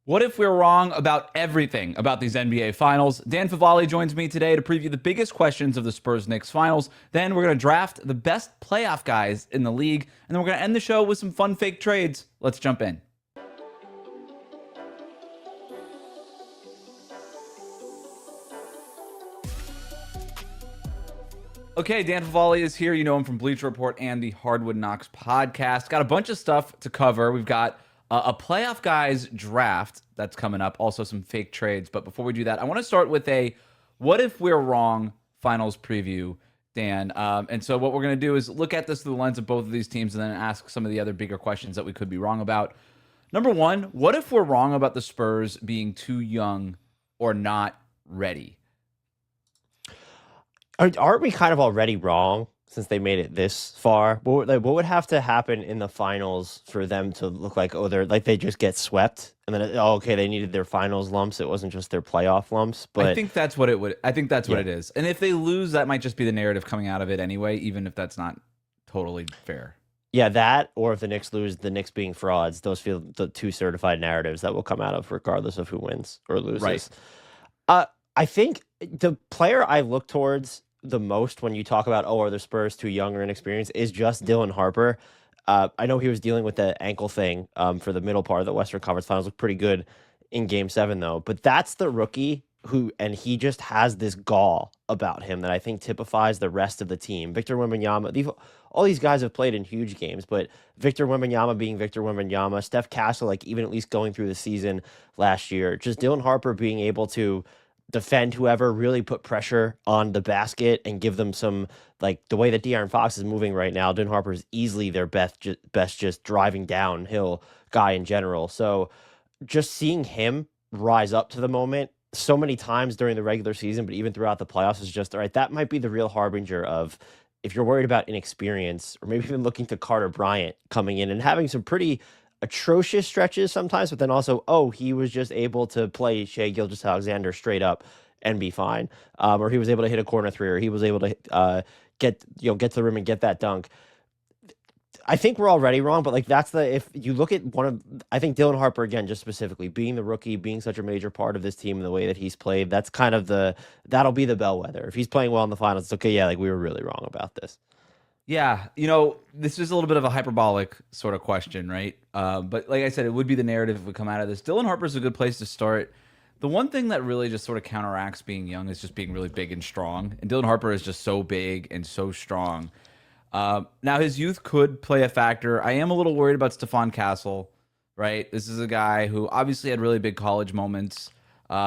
What if we're wrong about everything about these NBA finals? Dan Favale joins me today to preview the biggest questions of the Spurs-Knicks finals. Then we're going to draft the best playoff guys in the league. And then we're going to end the show with some fun fake trades. Let's jump in. Okay, Dan Favale is here. You know him from Bleacher Report and the Hardwood Knocks podcast. Got a bunch of stuff to cover. We've got a playoff guys draft that's coming up. Also some fake trades. But before we do that, I want to start with a what if we're wrong finals preview, Dan. And so what we're going to do is look at this through the lens of both of these teams and then ask some of the other bigger questions that we could be wrong about. Number one, what if we're wrong about the Spurs being too young or not ready? Aren't we kind of already wrong since they made it this far? What would have to happen in the finals for them to look like, they just get swept and then they needed their finals lumps. It wasn't just their playoff lumps. But I think that's what it would. I think that's what it is. And if they lose, that might just be the narrative coming out of it anyway, even if that's not totally fair. Yeah, that, or if the Knicks lose, the Knicks being frauds. Those feel the two certified narratives that will come out of regardless of who wins or loses. Right. I think the player I look towards the most when you talk about, are the Spurs too young or inexperienced, is just Dylan Harper. I know he was dealing with the ankle thing for the middle part of the Western Conference Finals. Looked pretty good in Game 7, though. But that's the rookie and he just has this gall about him that I think typifies the rest of the team. Victor Wembanyama, all these guys have played in huge games, but Victor Wembanyama being Victor Wembanyama, Steph Castle, even at least going through the season last year, just Dylan Harper being able to defend whoever, really put pressure on the basket and give them some, the way that De'Aaron Fox is moving right now, Dylan Harper is easily their best just driving downhill guy in general. So just seeing him rise up to the moment so many times during the regular season, but even throughout the playoffs, is just, all right, that might be the real harbinger of, if you're worried about inexperience, or maybe even looking to Carter Bryant coming in and having some pretty atrocious stretches sometimes, but then also, he was just able to play Shai Gilgeous-Alexander straight up and be fine. Or he was able to hit a corner three, or he was able to get to the rim and get that dunk. I think we're already wrong, but if you look at I think Dylan Harper, again, just specifically being the rookie, being such a major part of this team in the way that he's played, that's kind of that'll be the bellwether. If he's playing well in the finals, it's okay. Yeah, we were really wrong about this. Yeah, this is a little bit of a hyperbolic sort of question, right? But like I said, it would be the narrative if we come out of this. Dylan Harper's a good place to start. The one thing that really just sort of counteracts being young is just being really big and strong. And Dylan Harper is just so big and so strong. Now, his youth could play a factor. I am a little worried about Stephon Castle, right? This is a guy who obviously had really big college moments.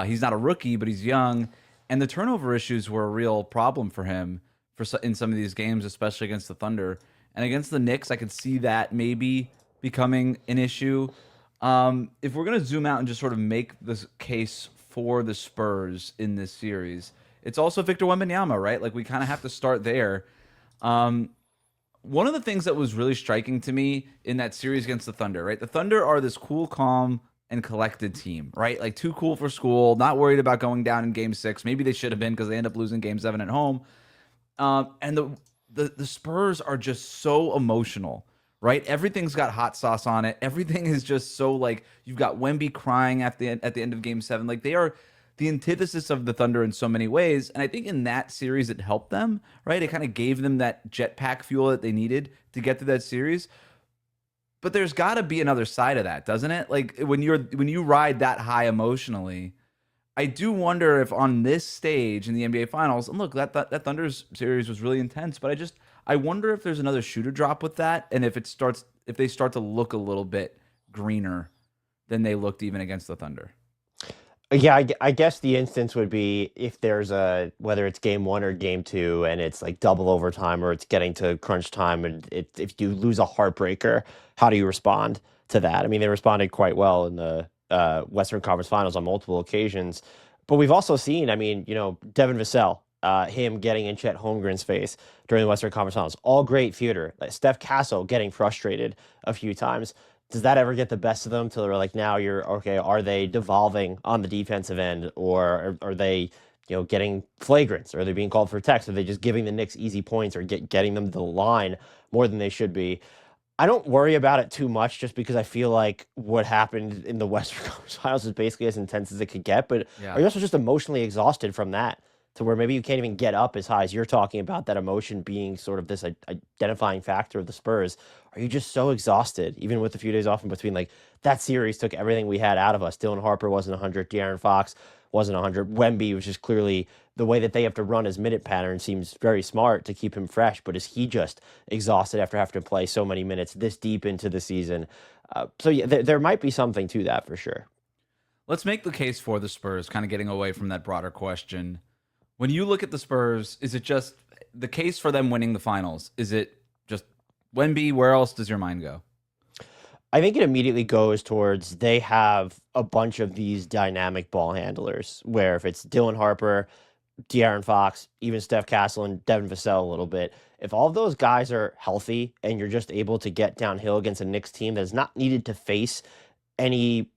He's not a rookie, but he's young. And the turnover issues were a real problem for him in some of these games, especially against the Thunder. And against the Knicks, I could see that maybe becoming an issue. If we're going to zoom out and just sort of make this case for the Spurs in this series, it's also Victor Wembanyama, right? We kind of have to start there. One of the things that was really striking to me in that series against the Thunder, right? The Thunder are this cool, calm, and collected team, right? Too cool for school, not worried about going down in Game 6. Maybe they should have been because they end up losing Game 7 at home. And the Spurs are just so emotional, right? Everything's got hot sauce on it. Everything is just so you've got Wemby crying at the end of Game 7. They are the antithesis of the Thunder in so many ways. And I think in that series, it helped them, right? It kind of gave them that jetpack fuel that they needed to get through that series. But there's got to be another side of that, doesn't it? When you ride that high emotionally, I do wonder if on this stage in the NBA Finals, and look, that Thunder's series was really intense, but I wonder if there's another shoe to drop with that, and if they start to look a little bit greener than they looked even against the Thunder. Yeah, I guess the instance would be if there's whether it's Game 1 or Game 2, and it's double overtime or it's getting to crunch time, and if you lose a heartbreaker, how do you respond to that? I mean, they responded quite well in the Western Conference Finals on multiple occasions, but we've also seen, Devin Vassell, him getting in Chet Holmgren's face during the Western Conference Finals, all great theater. Steph Castle getting frustrated a few times. Does that ever get the best of them till they're now you're okay? Are they devolving on the defensive end, or are they, getting flagrants? Are they being called for techs? Are they just giving the Knicks easy points or getting them to the line more than they should be? I don't worry about it too much just because I feel like what happened in the Western Conference Finals is basically as intense as it could get. But are Yeah. you also just emotionally exhausted from that to where maybe you can't even get up as high as you're talking about that emotion being sort of this identifying factor of the Spurs? Are you just so exhausted, even with a few days off in between? Like that series took everything we had out of us. Dylan Harper wasn't 100. De'Aaron Fox wasn't 100. Wemby was just clearly the way that they have to run his minute pattern seems very smart to keep him fresh. But is he just exhausted after having to play so many minutes this deep into the season? So yeah, there might be something to that for sure. Let's make the case for the Spurs, kind of getting away from that broader question. When you look at the Spurs, is it just the case for them winning the finals? Is it just Wemby? Where else does your mind go? I think it immediately goes towards they have a bunch of these dynamic ball handlers where if it's Dylan Harper, De'Aaron Fox, even Steph Castle and Devin Vassell a little bit. If all of those guys are healthy and you're just able to get downhill against a Knicks team that is not needed to face any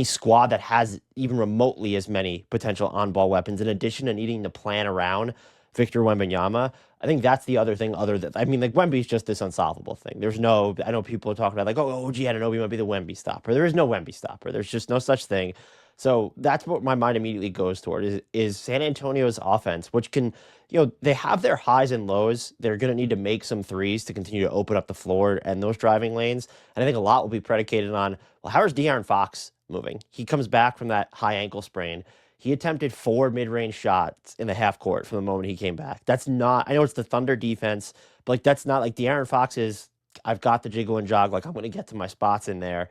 squad that has even remotely as many potential on-ball weapons, in addition to needing to plan around Victor Wembanyama, I think that's the other thing. Other than I mean, like Wemby's just this unsolvable thing. There's no. I know people are talking about like, oh, OG Anunoby might be the Wemby stopper. There is no Wemby stopper. There's just no such thing. So that's what my mind immediately goes toward is San Antonio's offense, which can, they have their highs and lows. They're going to need to make some threes to continue to open up the floor and those driving lanes. And I think a lot will be predicated on, well, how is De'Aaron Fox moving? He comes back from that high ankle sprain. He attempted 4 mid-range shots in the half court from the moment he came back. That's not, I know it's the Thunder defense, but like that's not like De'Aaron Fox is, I've got the jiggle and jog, like I'm going to get to my spots in there.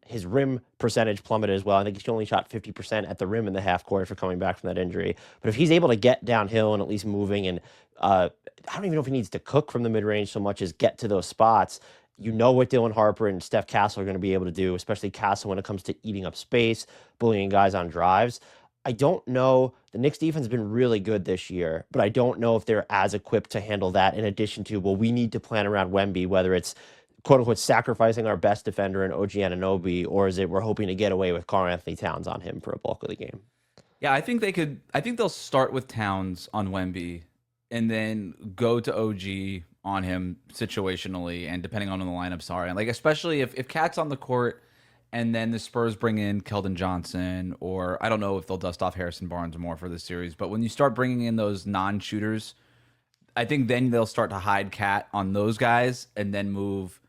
His rim percentage plummeted as well. I think he only shot 50% at the rim in the half court for coming back from that injury. But if he's able to get downhill and at least moving, and I don't even know if he needs to cook from the mid-range so much as get to those spots, you know what Dylan Harper and Steph Castle are going to be able to do, especially Castle when it comes to eating up space, bullying guys on drives. I don't know. The Knicks defense has been really good this year, but I don't know if they're as equipped to handle that in addition to, well, we need to plan around Wemby, whether it's quote unquote sacrificing our best defender in OG Anunoby, or is it we're hoping to get away with Karl Anthony Towns on him for a bulk of the game? Yeah, I think they could. I think they'll start with Towns on Wemby and then go to OG on him situationally and depending on when the lineups are. And like, especially if Cat's on the court and then the Spurs bring in Keldon Johnson, or I don't know if they'll dust off Harrison Barnes more for this series, but when you start bringing in those non-shooters, I think then they'll start to hide Cat on those guys and then move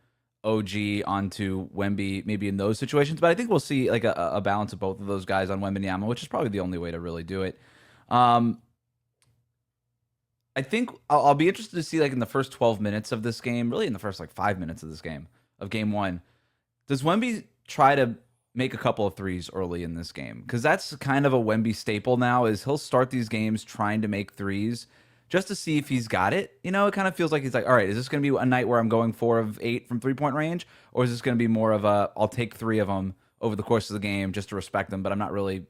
OG onto Wemby maybe in those situations. But I think we'll see like a balance of both of those guys on Wembanyama, which is probably the only way to really do it. I think I'll be interested to see like in the first 12 minutes of this game, really in the first like 5 minutes of this game, of game one, does Wemby try to make a couple of threes early in this game? Because that's kind of a Wemby staple now is he'll start these games trying to make threes just to see if he's got it. It kind of feels like he's like, all right, is this going to be a night where I'm going 4 of 8 from 3-point range? Or is this going to be more of a, I'll take 3 of them over the course of the game just to respect them, but I don't really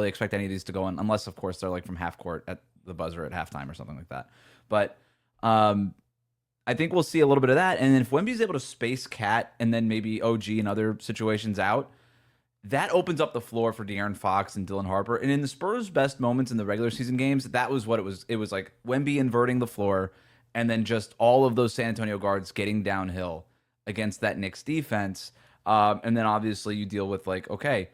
expect any of these to go in unless, of course, they're like from half court at the buzzer at halftime or something like that. But I think we'll see a little bit of that. And then if Wemby's able to space Cat and then maybe OG in other situations out, that opens up the floor for De'Aaron Fox and Dylan Harper. And in the Spurs' best moments in the regular season games, that was what it was. It was like Wemby inverting the floor and then just all of those San Antonio guards getting downhill against that Knicks defense. And then obviously you deal with like, okay,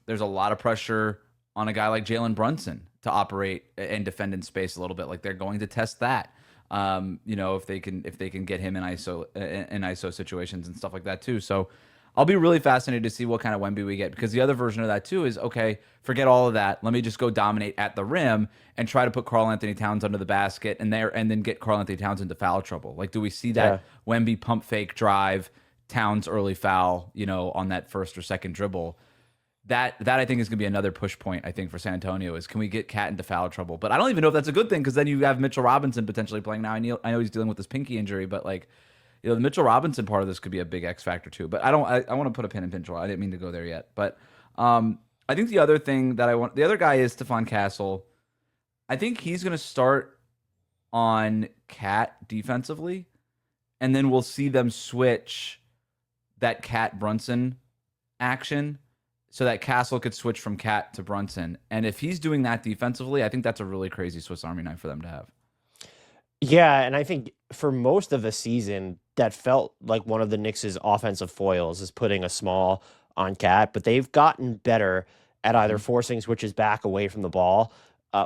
there's a lot of pressure on a guy like Jalen Brunson to operate and defend in space a little bit. Like they're going to test that. If they can get him in ISO situations and stuff like that too. So I'll be really fascinated to see what kind of Wemby we get, because the other version of that too is, okay, forget all of that. Let me just go dominate at the rim and try to put Karl Anthony Towns under the basket and then get Karl Anthony Towns into foul trouble. Like, do we see that Wemby pump fake drive, Towns early foul, on that first or second dribble? That I think is going to be another push point, I think, for San Antonio is, can we get Cat into foul trouble? But I don't even know if that's a good thing, because then you have Mitchell Robinson potentially playing now. I know he's dealing with this pinky injury, but like, the Mitchell Robinson part of this could be a big X factor too. But I want to put a pin in Mitchell. I didn't mean to go there yet. But I think the other thing that the other guy is Stephon Castle. I think he's going to start on Cat defensively, and then we'll see them switch that Cat Brunson action so that Castle could switch from Cat to Brunson. And if he's doing that defensively, I think that's a really crazy Swiss Army knife for them to have. Yeah, and I think for most of the season, that felt like one of the Knicks' offensive foils is putting a small on Cat, but they've gotten better at either Mhm. forcing switches back away from the ball,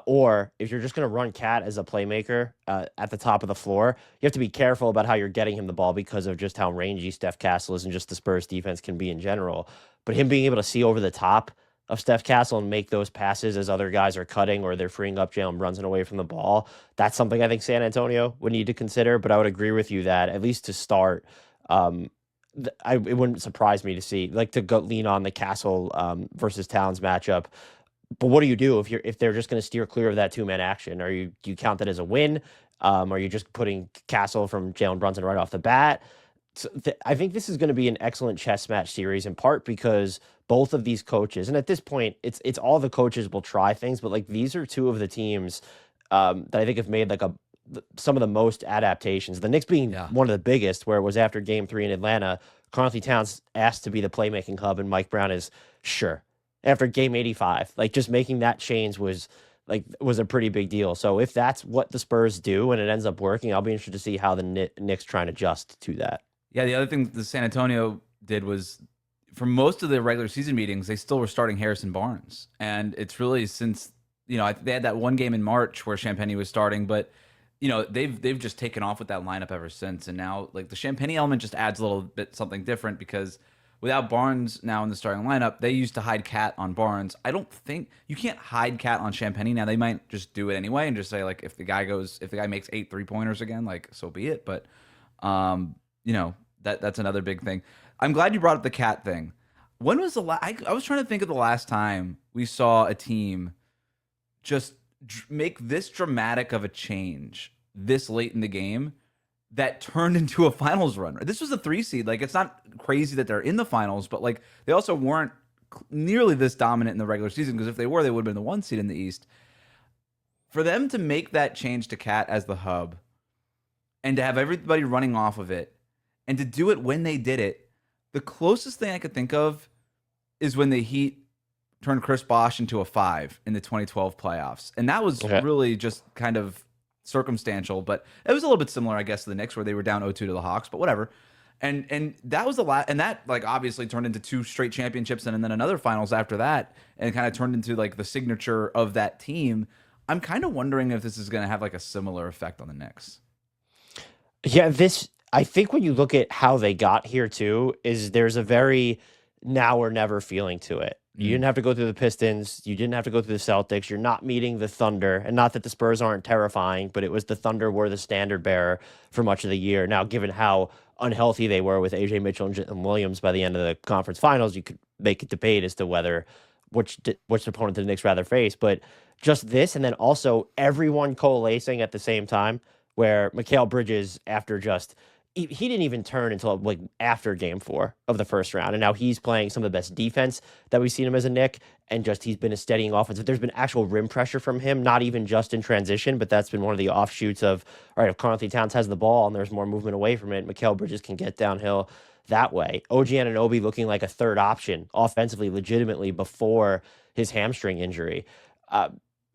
or if you're just going to run Cat as a playmaker at the top of the floor, you have to be careful about how you're getting him the ball because of just how rangy Steph Castle is and just the Spurs defense can be in general. But him being able to see over the top of Steph Castle and make those passes as other guys are cutting or they're freeing up Jalen Brunson away from the ball, that's something I think San Antonio would need to consider. But I would agree with you that at least to start, um, it wouldn't surprise me to see like to go lean on the Castle versus Towns matchup. But what do you do if they're just going to steer clear of that 2-man action? Do you count that as a win? Are you just putting Castle from Jalen Brunson right off the bat? So I think this is going to be an excellent chess match series in part because both of these coaches, and at this point, it's all the coaches will try things, but like these are two of the teams that I think have made like some of the most adaptations. The Knicks being Yeah. one of the biggest, where it was after Game 3 in Atlanta, Karl Towns asked to be the playmaking hub, and Mike Brown is sure after Game 85. Like just making that change was a pretty big deal. So if that's what the Spurs do and it ends up working, I'll be interested to see how the Knicks try and adjust to that. Yeah, the other thing the San Antonio did was for most of the regular season meetings, they still were starting Harrison Barnes. And it's really since, they had that one game in March where Champagny was starting, but they've just taken off with that lineup ever since. And now like the Champagny element just adds a little bit something different because without Barnes now in the starting lineup, they used to hide Cat on Barnes. I don't think you can't hide Cat on Champagny. Now they might just do it anyway and just say like if the guy makes 8 3-pointers again, like so be it. But that's another big thing. I'm glad you brought up the Cat thing. When was the last? I was trying to think of the last time we saw a team just make this dramatic of a change this late in the game that turned into a finals run. This was a 3 seed. Like it's not crazy that they're in the finals, but like they also weren't nearly this dominant in the regular season because if they were, they would have been the 1 seed in the East. For them to make that change to Cat as the hub and to have everybody running off of it and to do it when they did it, the closest thing I could think of is when the Heat turned Chris Bosh into a 5 in the 2012 playoffs. And that was really just kind of circumstantial, but it was a little bit similar, I guess, to the Knicks where they were down 0-2 to the Hawks, but whatever. And that was the last, and that like obviously turned into 2 straight championships and then another finals after that, and kind of turned into like the signature of that team. I'm kind of wondering if this is going to have like a similar effect on the Knicks. Yeah, I think when you look at how they got here too, is there's a very now or never feeling to it. You didn't have to go through the Pistons. You didn't have to go through the Celtics. You're not meeting the Thunder. And not that the Spurs aren't terrifying, but it was the Thunder were the standard bearer for much of the year. Now, given how unhealthy they were with AJ Mitchell and Williams by the end of the conference finals, you could make a debate as to whether which opponent the Knicks rather face. But just this, and then also everyone coalescing at the same time, where Mikal Bridges, after just he didn't even turn until like after Game 4 of the first round, and now he's playing some of the best defense that we've seen him as a Knick, and just he's been a steadying offense. There's been actual rim pressure from him, not even just in transition, but that's been one of the offshoots of all right. If Karl Towns has the ball and there's more movement away from it, Mikal Bridges can get downhill that way. OG Anunoby looking like a third option offensively, legitimately before his hamstring injury.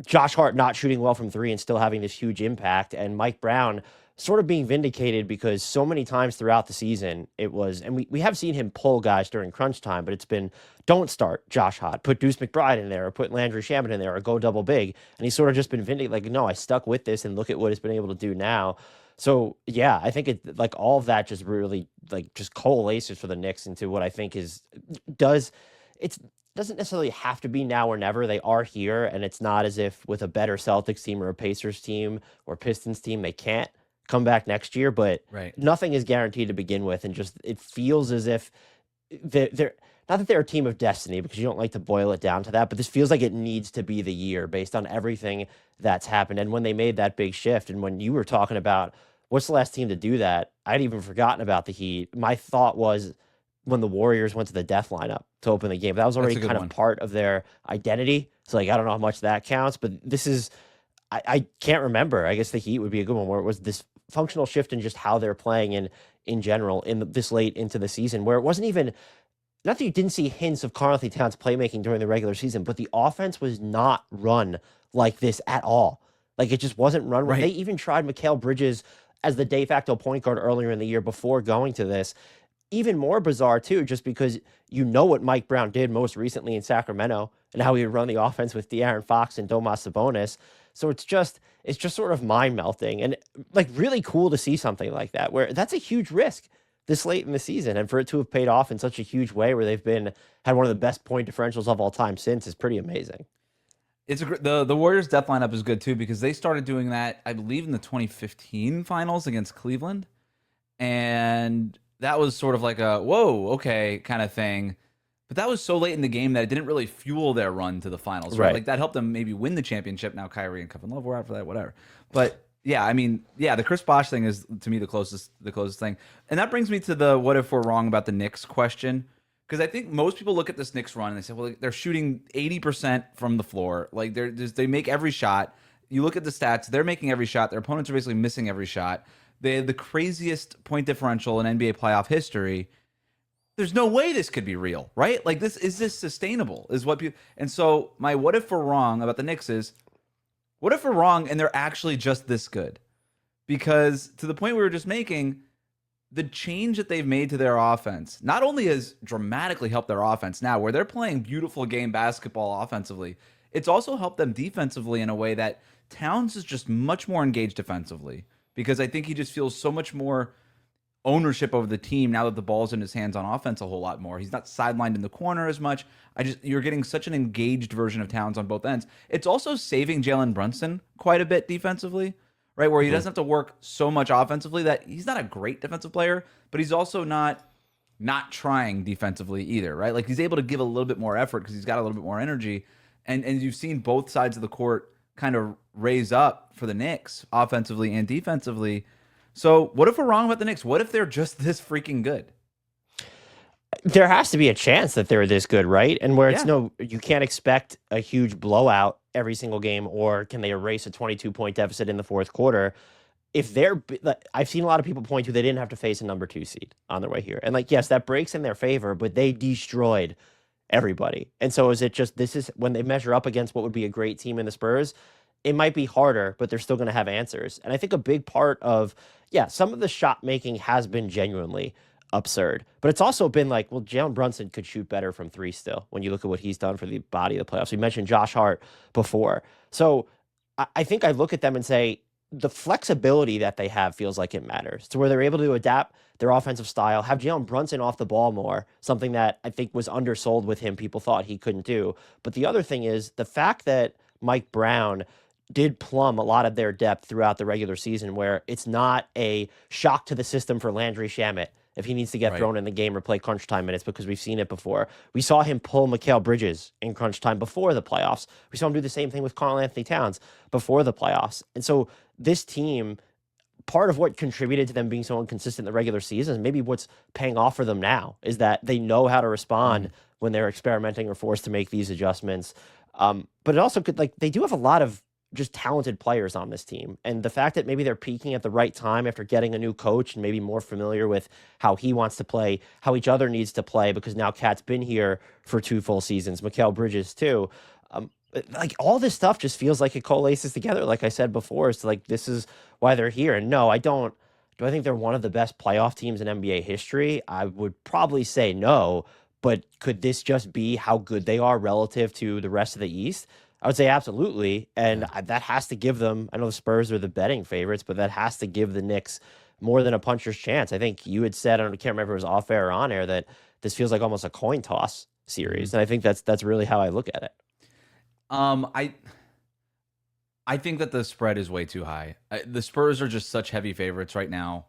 Josh Hart not shooting well from 3 and still having this huge impact, and Mike Brown sort of being vindicated because so many times throughout the season it was, and we have seen him pull guys during crunch time, but it's been don't start Josh Hart, put Deuce McBride in there, or put Landry Shamet in there, or go double big, and he's sort of just been vindicated. Like, no, I stuck with this, and look at what it's been able to do now. So yeah, I think it like all of that just really like just coalesces for the Knicks into what I think doesn't necessarily have to be now or never. They are here, and it's not as if with a better Celtics team or a Pacers team or Pistons team they can't come back next year, but nothing is guaranteed to begin with, and just it feels as if they're not that they're a team of destiny because you don't like to boil it down to that, but this feels like it needs to be the year based on everything that's happened. And when they made that big shift, and when you were talking about what's the last team to do that, I'd even forgotten about the Heat. My thought was when the Warriors went to the death lineup to open the game. That was already kind of part of their identity. So like I don't know how much that counts, but this is I can't remember. I guess the Heat would be a good one where it was this functional shift in just how they're playing in general this late into the season, where it wasn't even not that you didn't see hints of Karl Towns playmaking during the regular season, but the offense was not run like this at all. Like, it just wasn't run. Right. They even tried Mikal Bridges as the de facto point guard earlier in the year before going to this. Even more bizarre, too, just because you know what Mike Brown did most recently in Sacramento and how he would run the offense with De'Aaron Fox and Domas Sabonis. So it's just sort of mind melting and like really cool to see something like that, where that's a huge risk this late in the season. And for it to have paid off in such a huge way where they've had one of the best point differentials of all time since is pretty amazing. It's the Warriors' death lineup is good too because they started doing that, I believe, in the 2015 finals against Cleveland, and that was sort of like a whoa, okay, kind of thing. But that was so late in the game that it didn't really fuel their run to the finals, right? Like that helped them maybe win the championship. Now Kyrie and Kevin Love were after that, whatever. But yeah, I mean, yeah, the Chris Bosh thing is to me the closest thing, and that brings me to the what if we're wrong about the Knicks question. Because I think most people look at this Knicks run and they say, well, they're shooting 80% from the floor. Like they make every shot. You look at the stats, they're making every shot. Their opponents are basically missing every shot. They have the craziest point differential in NBA playoff history. There's no way this could be real, right? Like this sustainable? Is what people. And so my what if we're wrong about the Knicks is, what if we're wrong and they're actually just this good? Because to the point we were just making, the change that they've made to their offense not only has dramatically helped their offense now, where they're playing beautiful game basketball offensively, it's also helped them defensively in a way that Towns is just much more engaged defensively, because I think he just feels so much more ownership over the team now that the ball's in his hands on offense a whole lot more. He's not sidelined in the corner as much. You're getting such an engaged version of Towns on both ends. It's also saving Jalen Brunson quite a bit defensively, right? Where he doesn't have to work so much offensively. That he's not a great defensive player, but he's also not trying defensively either, right? Like he's able to give a little bit more effort because he's got a little bit more energy. And you've seen both sides of the court kind of raise up for the Knicks offensively and defensively. So what if we're wrong about the Knicks? What if they're just this freaking good? There has to be a chance that they're this good, right? And where it's you can't expect a huge blowout every single game, or can they erase a 22-point deficit in the fourth quarter? If I've seen a lot of people point to they didn't have to face a number 2 seed on their way here. And like, yes, that breaks in their favor, but they destroyed everybody. And so is it just, this is when they measure up against what would be a great team in the Spurs, it might be harder, but they're still going to have answers. And I think a big part of, some of the shot making has been genuinely absurd, but it's also been like, well, Jalen Brunson could shoot better from 3 still when you look at what he's done for the body of the playoffs. We mentioned Josh Hart before. So I think I look at them and say the flexibility that they have feels like it matters, to where they're able to adapt their offensive style, have Jalen Brunson off the ball more, something that I think was undersold with him. People thought he couldn't do. But the other thing is the fact that Mike Brown did plumb a lot of their depth throughout the regular season, where it's not a shock to the system for Landry Shamet if he needs to get thrown in the game or play crunch time minutes, because we've seen it before. We saw him pull Mikal Bridges in crunch time before the playoffs. We saw him do the same thing with Karl Anthony Towns before the playoffs. And so this team, part of what contributed to them being so inconsistent in the regular season, and maybe what's paying off for them now, is that they know how to respond when they're experimenting or forced to make these adjustments. But it also could, like, they do have a lot of just talented players on this team. And the fact that maybe they're peaking at the right time after getting a new coach and maybe more familiar with how he wants to play, how each other needs to play, because now Cat's been here for 2 full seasons, Mikal Bridges too. Like all this stuff just feels like it coalesces together. Like I said before, it's like, this is why they're here. And no, do I think they're one of the best playoff teams in NBA history? I would probably say no, but could this just be how good they are relative to the rest of the East? I would say absolutely, and that has to give them, I know the Spurs are the betting favorites, but that has to give the Knicks more than a puncher's chance. I think you had said, I can't remember if it was off air or on air, that this feels like almost a coin toss series, and I think that's really how I look at it. I think that the spread is way too high. The Spurs are just such heavy favorites right now,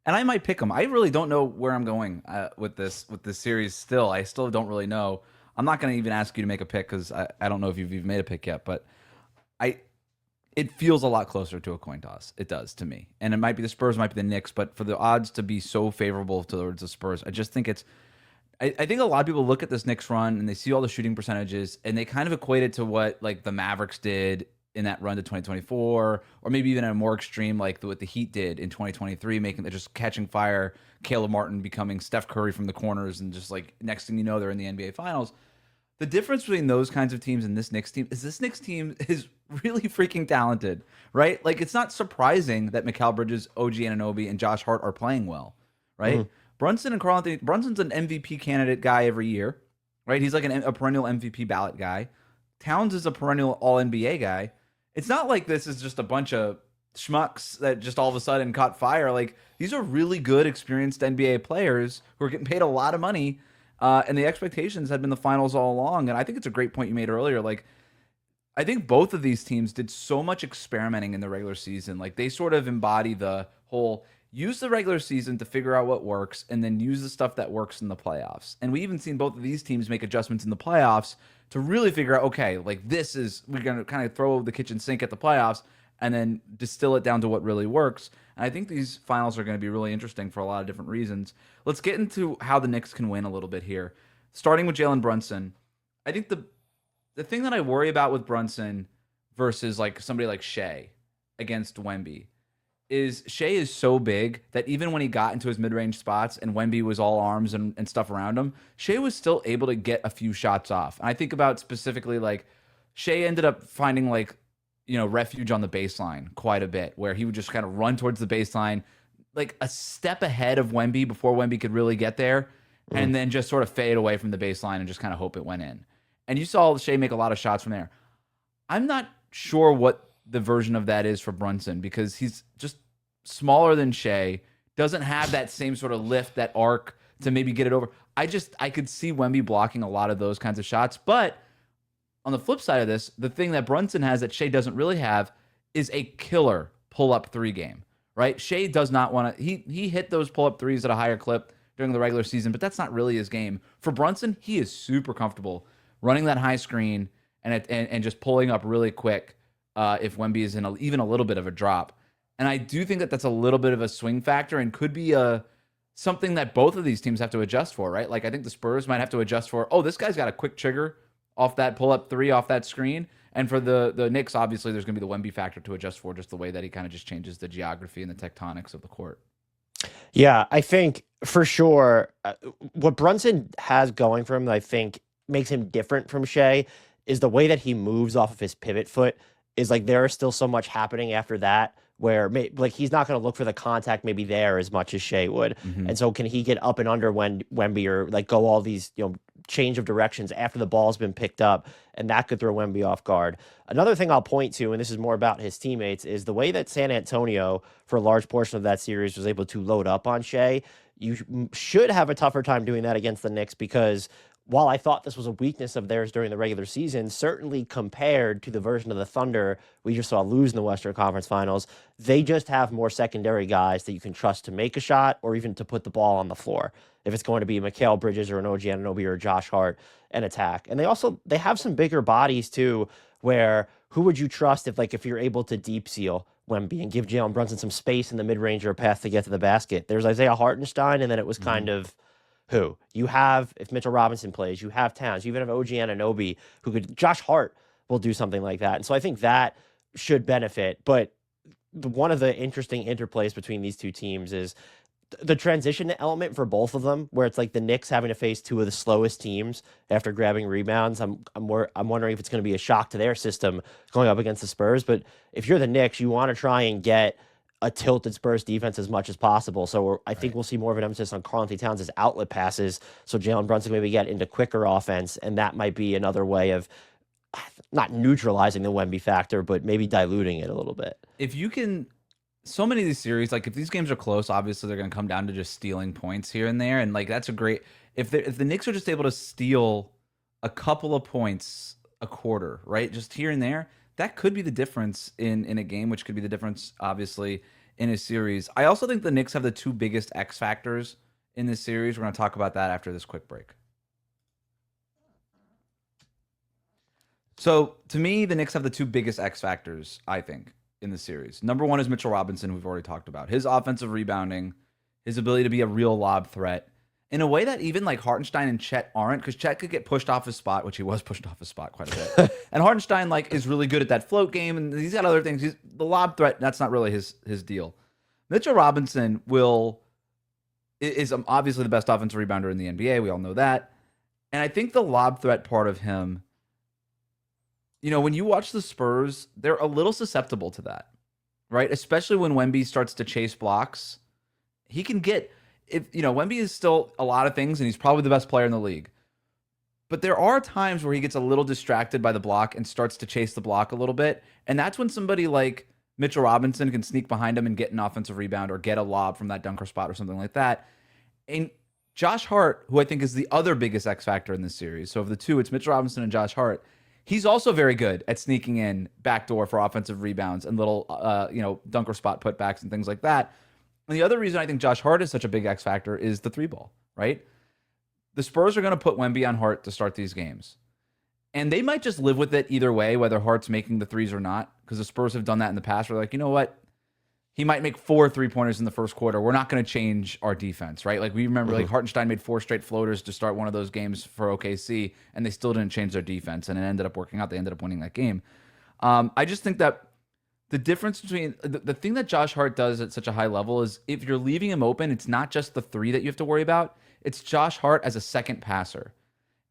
and I might pick them. I really don't know where I'm going with this series still. I still don't really know. I'm not going to even ask you to make a pick because I don't know if you've even made a pick yet, but it feels a lot closer to a coin toss. It does to me. And it might be the Spurs, it might be the Knicks, but for the odds to be so favorable towards the Spurs, I just think I think a lot of people look at this Knicks run and they see all the shooting percentages and they kind of equate it to what like the Mavericks did in that run to 2024, or maybe even a more extreme like what the Heat did in 2023, making it just catching fire, Caleb Martin becoming Steph Curry from the corners, and just like next thing you know, they're in the NBA Finals. The difference between those kinds of teams and this Knicks team is really freaking talented, right? Like, it's not surprising that Mikal Bridges, OG Anunoby, and Josh Hart are playing well, right? Brunson and Karl Anthony, Brunson's an MVP candidate guy every year, right? He's like a perennial MVP ballot guy. Towns is a perennial All-NBA guy. It's not like this is just a bunch of schmucks that just all of a sudden caught fire. Like, these are really good, experienced NBA players who are getting paid a lot of money, and the expectations had been the finals all along. And I think it's a great point you made earlier. Like, I think both of these teams did so much experimenting in the regular season. Like, they sort of embody the whole use the regular season to figure out what works and then use the stuff that works in the playoffs. And we even seen both of these teams make adjustments in the playoffs to really figure out, okay, like, we're going to kind of throw the kitchen sink at the playoffs and then distill it down to what really works. And I think these finals are going to be really interesting for a lot of different reasons. Let's get into how the Knicks can win a little bit here. Starting with Jalen Brunson. I think the thing that I worry about with Brunson versus like somebody like Shea against Wemby is Shea is so big that even when he got into his mid-range spots and Wemby was all arms and stuff around him, Shea was still able to get a few shots off. And I think about specifically like Shea ended up finding like, refuge on the baseline quite a bit, where he would just kind of run towards the baseline, like a step ahead of Wemby before Wemby could really get there, and then just sort of fade away from the baseline and just kind of hope it went in. And you saw Shea make a lot of shots from there. I'm not sure what the version of that is for Brunson, because he's just smaller than Shea, doesn't have that same sort of lift, that arc to maybe get it over. I could see Wemby blocking a lot of those kinds of shots. But on the flip side of this, the thing that Brunson has that Shea doesn't really have is a killer pull-up three game, right? Shea does not want to, he hit those pull-up threes at a higher clip during the regular season, but that's not really his game. For Brunson, he is super comfortable running that high screen and just pulling up really quick if Wemby is in even a little bit of a drop. And I do think that that's a little bit of a swing factor and could be something that both of these teams have to adjust for, right? Like, I think the Spurs might have to adjust for, this guy's got a quick trigger off that pull-up three, off that screen. And for the Knicks, obviously, there's going to be the Wemby factor to adjust for, just the way that he kind of just changes the geography and the tectonics of the court. Yeah, I think for sure what Brunson has going for him that I think makes him different from Shea is the way that he moves off of his pivot foot. Is like there is still so much happening after that where like he's not going to look for the contact maybe there as much as Shea would. And so can he get up and under when Wemby or like go all these, change of directions after the ball's been picked up, and that could throw Wemby off guard. Another thing I'll point to, and this is more about his teammates, is the way that San Antonio, for a large portion of that series, was able to load up on Shea. You should have a tougher time doing that against the Knicks, because while I thought this was a weakness of theirs during the regular season, certainly compared to the version of the Thunder we just saw lose in the Western Conference Finals, they just have more secondary guys that you can trust to make a shot or even to put the ball on the floor. If it's going to be Mikal Bridges or an OG Anunoby or Josh Hart, and attack. And they have some bigger bodies too, where who would you trust if you're able to deep seal Wemby and give Jalen Brunson some space in the mid-range or a path to get to the basket? There's Isaiah Hartenstein, and then it was kind of who you have. If Mitchell Robinson plays, you have Towns, you even have OG Anunoby, who could, Josh Hart will do something like that. And so I think that should benefit. But one of the interesting interplays between these two teams is the transition element for both of them, where it's like the Knicks having to face two of the slowest teams after grabbing rebounds. I'm wondering if it's going to be a shock to their system going up against the Spurs. But if you're the Knicks, you want to try and get a tilted Spurs defense as much as possible. So I think we'll see more of an emphasis on Karl Anthony Towns' outlet passes, so Jalen Brunson maybe get into quicker offense, and that might be another way of not neutralizing the Wemby factor, but maybe diluting it a little bit. If you can, so many of these series, like if these games are close, obviously they're going to come down to just stealing points here and there, and like that's a great. If the Knicks are just able to steal a couple of points a quarter, right, just here and there, that could be the difference in a game, which could be the difference, obviously, in a series. I also think the Knicks have the two biggest X factors in this series. We're going to talk about that after this quick break. So, to me, the Knicks have the two biggest X factors, I think, in the series. Number one is Mitchell Robinson, who we've already talked about. His offensive rebounding, his ability to be a real lob threat, in a way that even like Hartenstein and Chet aren't, because Chet could get pushed off his spot, which he was pushed off his spot quite a bit. And Hartenstein like is really good at that float game, and he's got other things. The lob threat, that's not really his deal. Mitchell Robinson is obviously the best offensive rebounder in the NBA. We all know that. And I think the lob threat part of him when you watch the Spurs, they're a little susceptible to that, right? Especially when Wemby starts to chase blocks. He can get, Wemby is still a lot of things, and he's probably the best player in the league. But there are times where he gets a little distracted by the block and starts to chase the block a little bit. And that's when somebody like Mitchell Robinson can sneak behind him and get an offensive rebound or get a lob from that dunker spot or something like that. And Josh Hart, who I think is the other biggest X factor in this series. So of the two, it's Mitchell Robinson and Josh Hart. He's also very good at sneaking in backdoor for offensive rebounds and little, dunker spot putbacks and things like that. And the other reason I think Josh Hart is such a big X factor is the three ball, right? The Spurs are going to put Wemby on Hart to start these games. And they might just live with it either way, whether Hart's making the threes or not, because the Spurs have done that in the past. Where they're like, you know what? He might make 4 3-pointers in the first quarter. We're not going to change our defense, right? Like we remember, like Hartenstein made 4 straight floaters to start one of those games for OKC, and they still didn't change their defense, and it ended up working out. They ended up winning that game. I just think that the difference between the thing that Josh Hart does at such a high level is if you're leaving him open, it's not just the three that you have to worry about. It's Josh Hart as a second passer.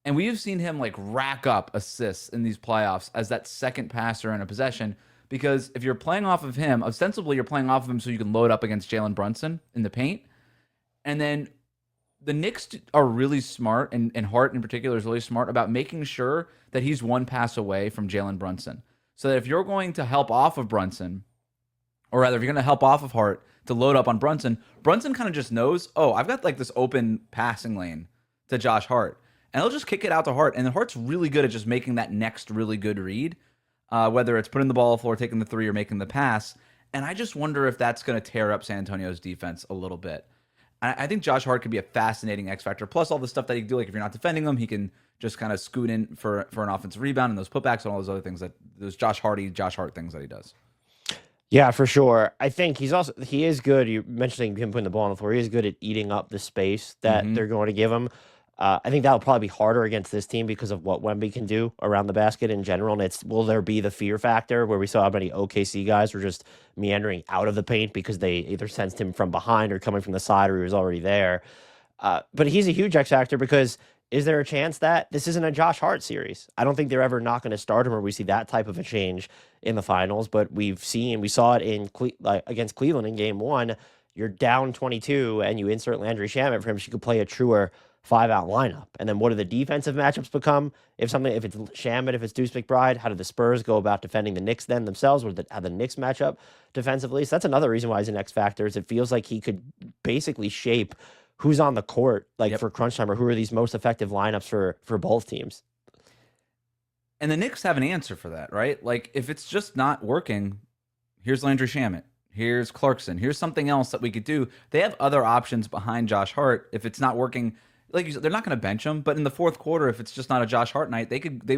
And we have seen him like rack up assists in these playoffs as that second passer in a possession, because if you're playing off of him, ostensibly you're playing off of him so you can load up against Jalen Brunson in the paint. And then the Knicks are really smart, and Hart in particular is really smart about making sure that he's one pass away from Jalen Brunson. So that if you're going to help off of Brunson, or rather if you're going to help off of Hart to load up on Brunson, Brunson kind of just knows, oh, I've got like this open passing lane to Josh Hart. And he'll just kick it out to Hart. And Hart's really good at just making that next really good read, whether it's putting the ball on the floor, taking the three, or making the pass. And I just wonder if that's going to tear up San Antonio's defense a little bit. I think Josh Hart could be a fascinating X factor. Plus all the stuff that he can do, like if you're not defending him, he can just kind of scoot in for an offensive rebound and those putbacks and all those other things, those Josh Hart things that he does. Yeah, for sure. I think he is good. You're mentioning him putting the ball on the floor. He is good at eating up the space that they're going to give him. I think that'll probably be harder against this team because of what Wemby can do around the basket in general. And will there be the fear factor where we saw how many OKC guys were just meandering out of the paint because they either sensed him from behind or coming from the side or he was already there. But he's a huge X factor because is there a chance that this isn't a Josh Hart series? I don't think they're ever not going to start him or we see that type of a change in the finals. But we saw it in against Cleveland in game 1. You're down 22 and you insert Landry Shamet for him. She could play a truer 5-out lineup. And then what do the defensive matchups become? If it's Shamet, if it's Deuce McBride, how do the Spurs go about defending the Knicks then themselves? How the Knicks match up defensively? So that's another reason why he's an X factor is it feels like he could basically shape who's on the court for crunch time or who are these most effective lineups for both teams. And the Knicks have an answer for that, right? Like if it's just not working, here's Landry Shamet. Here's Clarkson. Here's something else that we could do. They have other options behind Josh Hart. If it's not working, like you said, they're not going to bench him. But in the fourth quarter, if it's just not a Josh Hart night,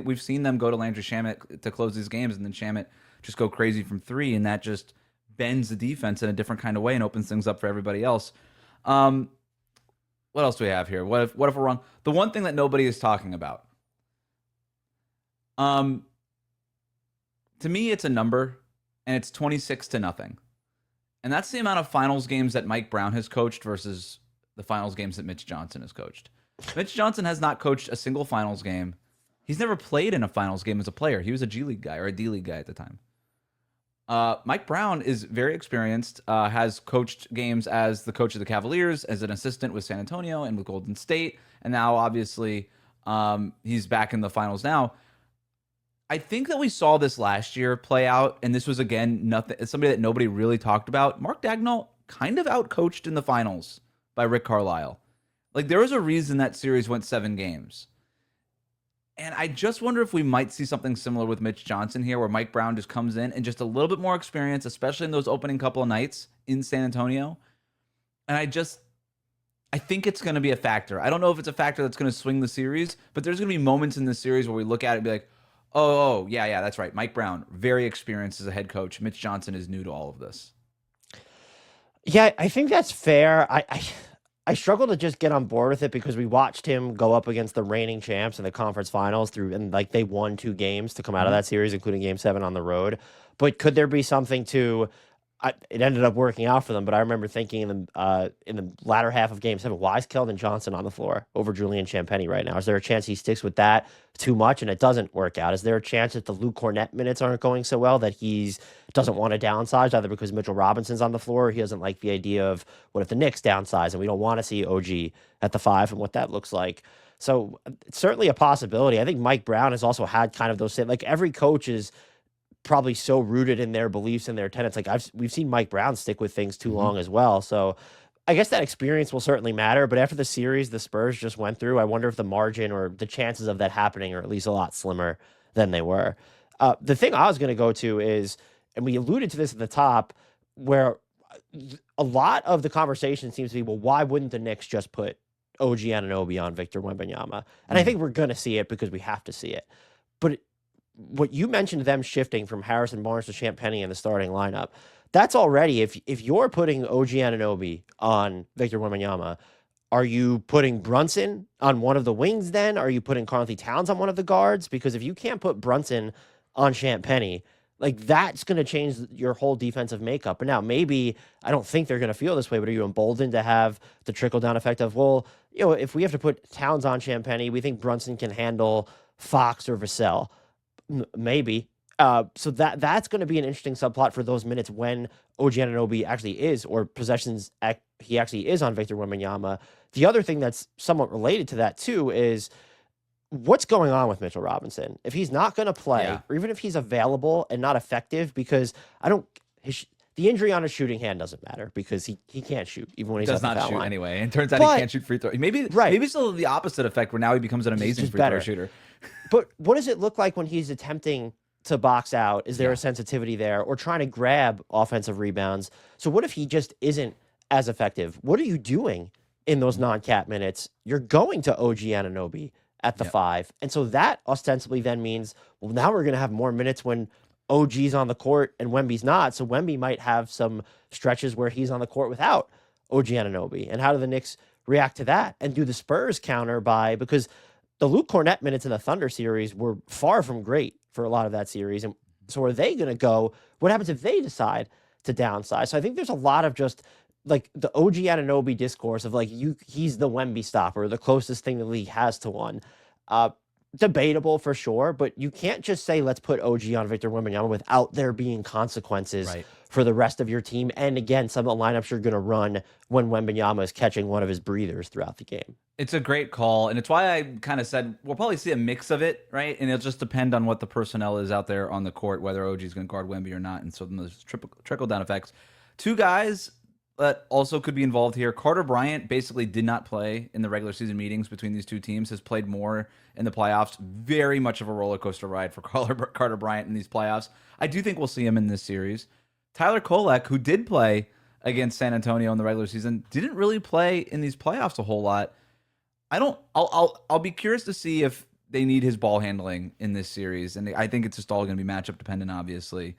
we've seen them go to Landry Shamet to close these games, and then Shamet just go crazy from three, and that just bends the defense in a different kind of way and opens things up for everybody else. What else do we have here? What if we're wrong? The one thing that nobody is talking about. To me, it's a number, and it's 26-0. And that's the amount of finals games that Mike Brown has coached versus the finals games that Mitch Johnson has coached. Mitch Johnson has not coached a single finals game. He's never played in a finals game as a player. He was a G League guy or a D League guy at the time. Mike Brown is very experienced, has coached games as the coach of the Cavaliers, as an assistant with San Antonio and with Golden State, and now obviously he's back in the finals now. I think that we saw this last year play out, and this was, again, somebody that nobody really talked about. Mark Dagnall kind of outcoached in the finals by Rick Carlisle. Like, there was a reason that series went 7 games. And I just wonder if we might see something similar with Mitch Johnson here, where Mike Brown just comes in and just a little bit more experience, especially in those opening couple of nights in San Antonio. And I think it's going to be a factor. I don't know if it's a factor that's going to swing the series, but there's going to be moments in this series where we look at it and be like, oh, yeah, that's right. Mike Brown, very experienced as a head coach. Mitch Johnson is new to all of this. Yeah, I think that's fair. I struggle to just get on board with it because we watched him go up against the reigning champs in the conference finals and they won 2 games to come out of that series, including game 7 on the road. But could there be something to it ended up working out for them, but I remember thinking in the latter half of Game 7, why is Keldon Johnson on the floor over Julian Champagnie right now? Is there a chance he sticks with that too much and it doesn't work out? Is there a chance that the Luke Cornett minutes aren't going so well that he doesn't want to downsize, either because Mitchell Robinson's on the floor or he doesn't like the idea of what if the Knicks downsize and we don't want to see OG at the 5 and what that looks like? So it's certainly a possibility. I think Mike Brown has also had kind of those, like every coach is probably so rooted in their beliefs and their tenets. Like we've seen Mike Brown stick with things too long as well. So I guess that experience will certainly matter. But after the series the Spurs just went through, I wonder if the margin or the chances of that happening are at least a lot slimmer than they were. The thing I was going to go to is, and we alluded to this at the top, where a lot of the conversation seems to be, well, why wouldn't the Knicks just put OG Anunoby on Victor Wembanyama? And I think we're going to see it because we have to see it. But what you mentioned, them shifting from Harrison Barnes to Champagnie in the starting lineup, that's already, if you're putting OG Anunoby on Victor Wembanyama, are you putting Brunson on one of the wings then? Are you putting Karl-Anthony Towns on one of the guards? Because if you can't put Brunson on Champagnie, like that's going to change your whole defensive makeup. But now maybe, I don't think they're going to feel this way, but are you emboldened to have the trickle-down effect of, well, if we have to put Towns on Champagnie, we think Brunson can handle Fox or Vassell. Maybe. So that's going to be an interesting subplot for those minutes when OG Anunoby actually is, or possessions he actually is on Victor Wembanyama. The other thing that's somewhat related to that too is what's going on with Mitchell Robinson. If he's not going to play, or even if he's available and not effective, because the injury on his shooting hand doesn't matter because he can't shoot even when he's does at the not foul shoot line. anyway. And it turns out he can't shoot free throw. Maybe it's still the opposite effect where now he becomes an amazing free throw shooter. But what does it look like when he's attempting to box out? Is there a sensitivity there, or trying to grab offensive rebounds? So what if he just isn't as effective? What are you doing in those non-cap minutes? You're going to OG Anunoby at the 5. And so that ostensibly then means, well, now we're going to have more minutes when OG's on the court and Wemby's not. So Wemby might have some stretches where he's on the court without OG Anunoby. And how do the Knicks react to that? And do the Spurs counter by, because the Luke Cornett minutes in the Thunder series were far from great for a lot of that series. And so are they going to go? What happens if they decide to downsize? So I think there's a lot of just like the OG Anunoby discourse of like, he's the Wemby stopper, the closest thing the league has to one. Debatable for sure, but you can't just say, let's put OG on Victor Wembanyama without there being consequences for the rest of your team. And again, some of the lineups you're going to run when Wembanyama is catching one of his breathers throughout the game. It's a great call, and it's why I kind of said we'll probably see a mix of it, right? And it'll just depend on what the personnel is out there on the court, whether OG is going to guard Wemby or not. And so then those trickle-down effects. Two guys that also could be involved here. Carter Bryant basically did not play in the regular season meetings between these two teams, has played more in the playoffs. Very much of a roller coaster ride for Carter Bryant in these playoffs. I do think we'll see him in this series. Tyler Kolek, who did play against San Antonio in the regular season, didn't really play in these playoffs a whole lot. I'll be curious to see if they need his ball handling in this series, and I think it's just all going to be matchup dependent, obviously.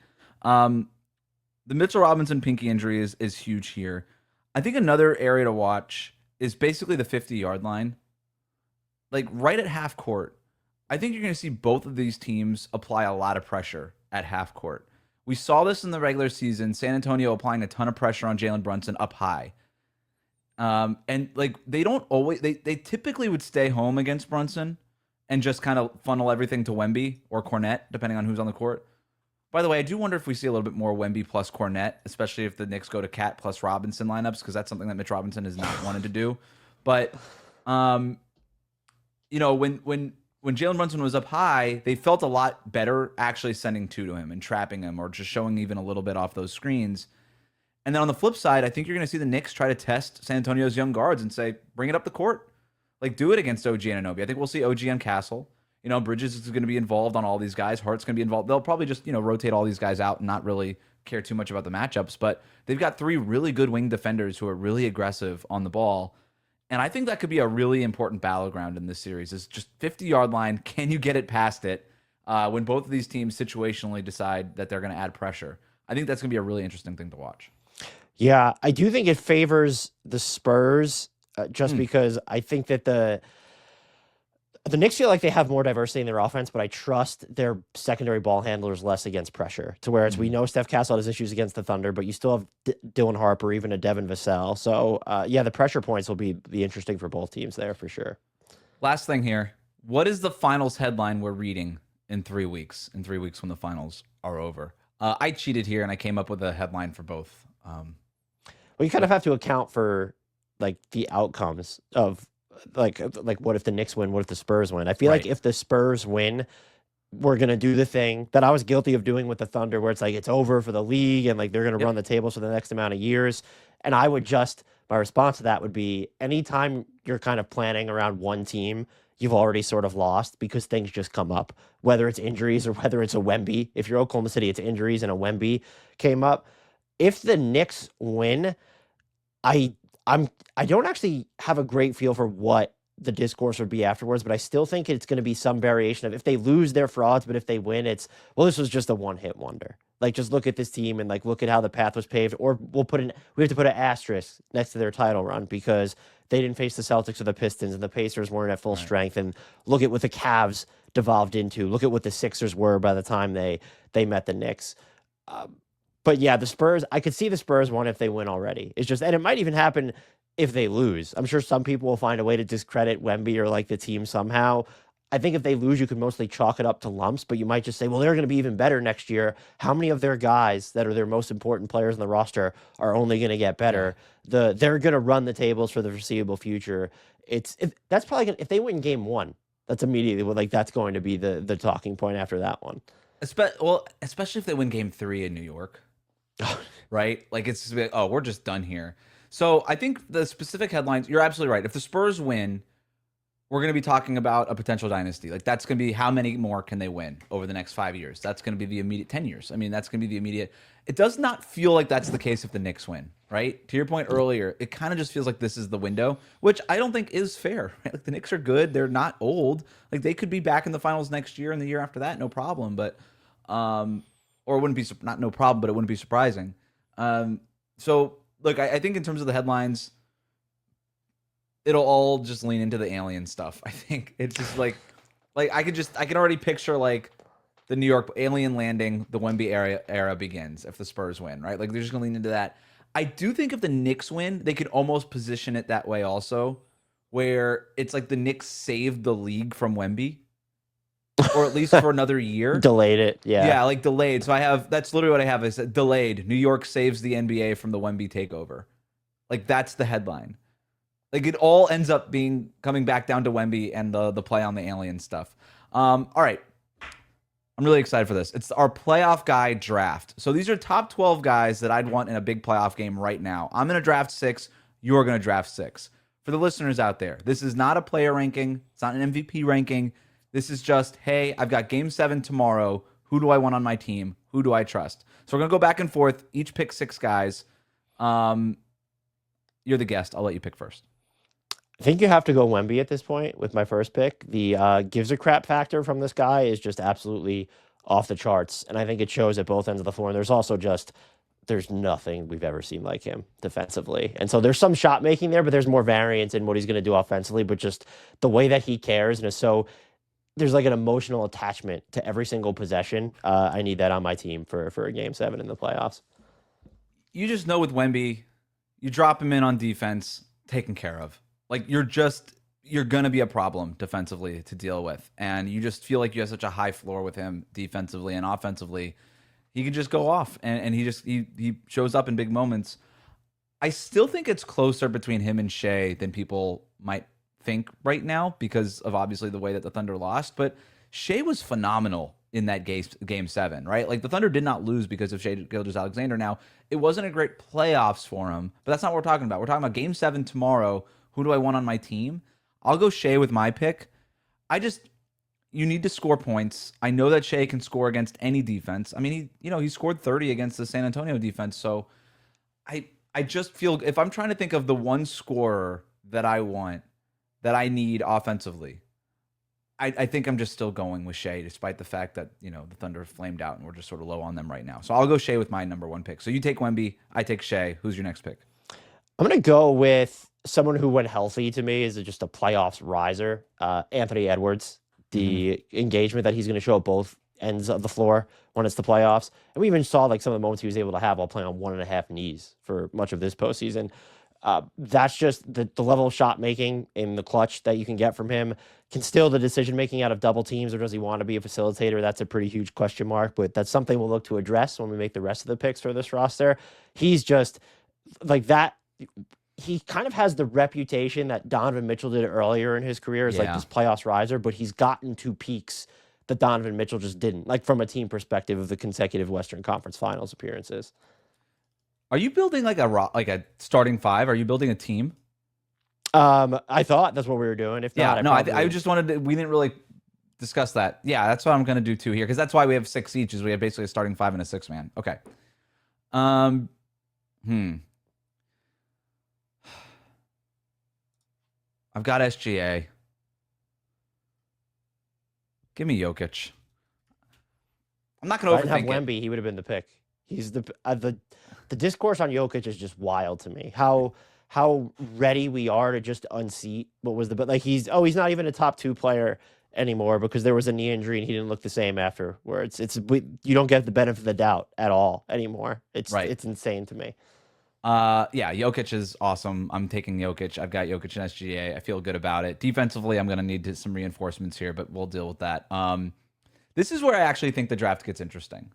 The Mitchell Robinson pinky injury is huge here. I think another area to watch is basically the 50-yard line. Like right at half court, I think you're going to see both of these teams apply a lot of pressure at half court. We saw this in the regular season, San Antonio applying a ton of pressure on Jalen Brunson up high. And like they don't always, they typically would stay home against Brunson and just kind of funnel everything to Wemby or Cornett, depending on who's on the court. By the way, I do wonder if we see a little bit more Wemby plus Cornett, especially if the Knicks go to Cat plus Robinson lineups, because that's something that Mitch Robinson has not wanted to do. But, when Jalen Brunson was up high, they felt a lot better actually sending two to him and trapping him or just showing even a little bit off those screens. And then on the flip side, I think you're going to see the Knicks try to test San Antonio's young guards and say, bring it up the court. Like, do it against OG Anunoby. I think we'll see OG on Castle. Bridges is going to be involved on all these guys. Hart's going to be involved. They'll probably just, rotate all these guys out and not really care too much about the matchups. But they've got three really good wing defenders who are really aggressive on the ball. And I think that could be a really important battleground in this series is just 50-yard line. Can you get it past it when both of these teams situationally decide that they're going to add pressure? I think that's going to be a really interesting thing to watch. Yeah, I do think it favors the Spurs just because I think that The Knicks feel like they have more diversity in their offense, but I trust their secondary ball handlers less against pressure. To whereas we know Steph Castle has issues against the Thunder, but you still have Dylan Harper, even a Devin Vassell. So yeah, the pressure points will be interesting for both teams there for sure. Last thing here. What is the finals headline we're reading in 3 weeks? In 3 weeks when the finals are over. I cheated here and I came up with a headline for both. Well, you kind of have to account for like the outcomes of like what if the Knicks win? What if the Spurs win? I feel like if the Spurs win, we're gonna do the thing that I was guilty of doing with the Thunder, where it's like it's over for the league and like they're gonna run the tables for the next amount of years. And I would my response to that would be anytime you're kind of planning around one team, you've already sort of lost because things just come up, whether it's injuries or whether it's a Wemby. If you're Oklahoma City, it's injuries and a Wemby came up. If the Knicks win, I don't actually have a great feel for what the discourse would be afterwards, but I still think it's going to be some variation of if they lose, they're frauds, but if they win, it's, well, this was just a one-hit wonder. Like, just look at this team and like look at how the path was paved, or we have to put an asterisk next to their title run because they didn't face the Celtics or the Pistons and the Pacers weren't at full strength. And look at what the Cavs devolved into. Look at what the Sixers were by the time they met the Knicks. But yeah, the Spurs, I could see the Spurs one if they win already. It's just, and it might even happen if they lose. I'm sure some people will find a way to discredit Wemby or like the team somehow. I think if they lose, you can mostly chalk it up to lumps, but you might just say, well, they're going to be even better next year. How many of their guys that are their most important players in the roster are only going to get better? They're going to run the tables for the foreseeable future. That's probably gonna, if they win game one, that's immediately like that's going to be the talking point after that one. Especially if they win game 3 in New York. Right? Like it's like, oh, we're just done here. So I think the specific headlines, you're absolutely right. If the Spurs win, we're going to be talking about a potential dynasty. Like that's going to be how many more can they win over the next 5 years? That's going to be the immediate 10 years. I mean, that's going to be the immediate. It does not feel like that's the case if the Knicks win, right? To your point earlier, it kind of just feels like this is the window, which I don't think is fair. Right? Like the Knicks are good. They're not old. Like they could be back in the finals next year and the year after that, no problem. But, or it wouldn't be, not no problem, but it wouldn't be surprising. So look, I think in terms of the headlines, it'll all just lean into the alien stuff. I think it's just like I can already picture like the New York alien landing, the Wemby era begins if the Spurs win, right? Like they're just gonna lean into that. I do think if the Knicks win, they could almost position it that way also, where it's like the Knicks saved the league from Wemby, or at least for another year. Delayed it, yeah. Yeah, like delayed. So that's literally what I have is delayed. New York saves the NBA from the Wemby takeover. Like that's the headline. Like it all ends up coming back down to Wemby and the play on the alien stuff. All right. I'm really excited for this. It's our playoff guy draft. So these are top 12 guys that I'd want in a big playoff game right now. I'm going to draft 6. You're going to draft 6. For the listeners out there, this is not a player ranking. It's not an MVP ranking. This is just, hey, I've got game 7 tomorrow. Who do I want on my team? Who do I trust? So we're going to go back and forth. Each pick 6 guys. You're the guest. I'll let you pick first. I think you have to go Wemby at this point with my first pick. The gives a crap factor from this guy is just absolutely off the charts. And I think it shows at both ends of the floor. And there's also there's nothing we've ever seen like him defensively. And so there's some shot making there, but there's more variance in what he's going to do offensively. But just the way that he cares and is so, there's like an emotional attachment to every single possession. I need that on my team for a game 7 in the playoffs. You just know with Wemby, you drop him in on defense, taken care of. Like you're going to be a problem defensively to deal with. And you just feel like you have such a high floor with him defensively and offensively. He can just go off and he shows up in big moments. I still think it's closer between him and Shea than people might think right now because of obviously the way that the Thunder lost. But Shea was phenomenal in that game 7, right? Like the Thunder did not lose because of Shea Gilgeous-Alexander. Now, it wasn't a great playoffs for him, but that's not what we're talking about. We're talking about game 7 tomorrow. Who do I want on my team? I'll go Shea with my pick. You need to score points. I know that Shea can score against any defense. I mean, he scored 30 against the San Antonio defense. So I just feel if I'm trying to think of the one scorer that I want, that I need offensively, I think I'm just still going with Shea, despite the fact that, the Thunder flamed out and we're just sort of low on them right now. So I'll go Shea with my number 1 pick. So you take Wemby, I take Shea. Who's your next pick? I'm going to go with someone who, when healthy, to me is just a playoffs riser. Anthony Edwards, the engagement that he's going to show at both ends of the floor when it's the playoffs, and we even saw like some of the moments he was able to have while playing on 1.5 knees for much of this postseason. That's just the level of shot making in the clutch that you can get from him. Can still the decision making out of double teams, or does he want to be a facilitator? That's a pretty huge question mark, but that's something we'll look to address when we make the rest of the picks for this roster. He's just like that. He kind of has the reputation that Donovan Mitchell did earlier in his career as like this playoffs riser, but he's gotten to peaks that Donovan Mitchell just didn't, like from a team perspective of the consecutive Western Conference Finals appearances. Are you building like a starting five? Are you building a team? I thought that's what we were doing. If not, I just wanted to, we didn't really discuss that. Yeah, that's what I'm going to do too here, because that's why we have 6 each, is we have basically a starting 5 and a 6-man. Okay. I've got SGA. Give me Jokic. I'm not going to overthink it. Wemby, he would have been the pick. He's the discourse on Jokic is just wild to me. How ready we are to just unseat what was he's not even a top 2 player anymore because there was a knee injury and he didn't look the same afterwards. You don't get the benefit of the doubt at all anymore. It's insane to me. Jokic is awesome. I'm taking Jokic. I've got Jokic and SGA. I feel good about it. Defensively, I'm going to need some reinforcements here, but we'll deal with that. This is where I actually think the draft gets interesting.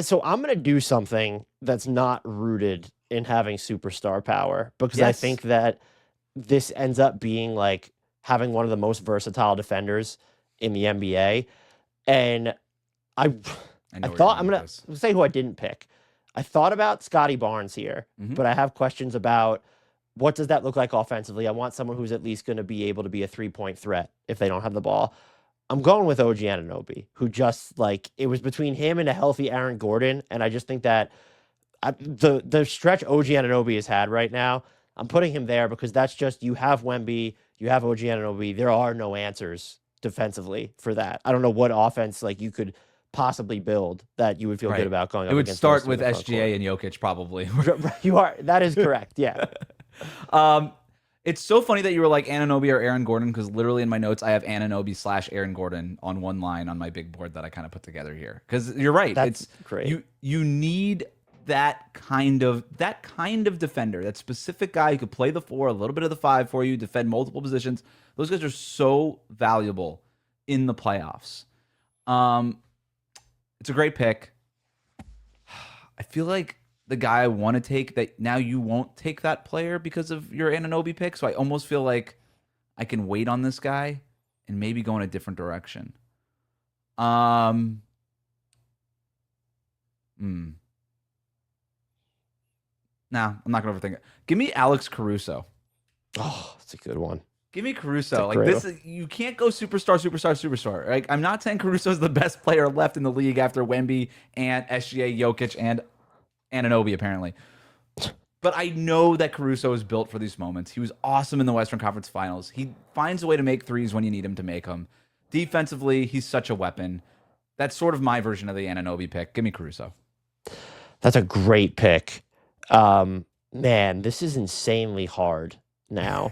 So I'm going to do something that's not rooted in having superstar power, because I think that this ends up being like having one of the most versatile defenders in the NBA. And I thought I'm going to say who I didn't pick. I thought about Scotty Barnes here, but I have questions about what does that look like offensively. I want someone who's at least going to be able to be a 3-point threat if they don't have the ball. I'm going with OG Anunoby, who just it was between him and a healthy Aaron Gordon. And I just think that the stretch OG Anunoby has had right now, I'm putting him there because that's just, you have Wemby, you have OG Anunoby. There are no answers defensively for that. I don't know what offense you could possibly build that you would feel good about going up against. It would start with SGA and Jokic probably. That is correct. Yeah. It's so funny that you were like Anunoby or Aaron Gordon, because literally in my notes I have Anunoby / Aaron Gordon on one line on my big board that I kind of put together here. Because you're right, that's great. You need that kind of defender, that specific guy who could play the 4, a little bit of the 5 for you, defend multiple positions. Those guys are so valuable in the playoffs. It's a great pick. I feel like the guy I want to take, that now you won't take that player because of your Anunoby pick. So I almost feel like I can wait on this guy and maybe go in a different direction. Nah, I'm not going to overthink it. Give me Alex Caruso. Oh, that's a good one. Give me Caruso. Like this, you can't go superstar. Like, I'm not saying Caruso is the best player left in the league after Wemby and SGA, Jokic, and Anunoby, apparently. But I know that Caruso is built for these moments. He was awesome in the Western Conference Finals. He finds a way to make threes when you need him to make them. Defensively, he's such a weapon. That's sort of my version of the Anunoby pick. Give me Caruso. That's a great pick. Man, this is insanely hard now.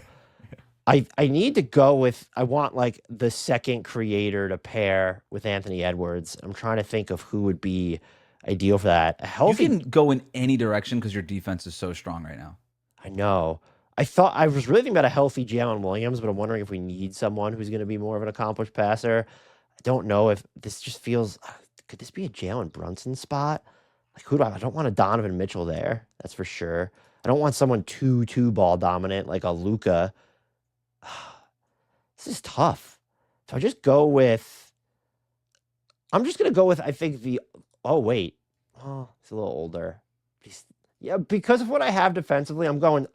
I need to go with, I want the second creator to pair with Anthony Edwards. I'm trying to think of who would be ideal for that. You can go in any direction because your defense is so strong right now. I know. I was really thinking about a healthy Jalen Williams, but I'm wondering if we need someone who's going to be more of an accomplished passer. I don't know if this just feels, could this be a Jalen Brunson spot? I don't want a Donovan Mitchell there. That's for sure. I don't want someone too ball dominant like a Luka. This is tough. So I'm just going to go with, I think he's a little older. Because of what I have defensively, I'm going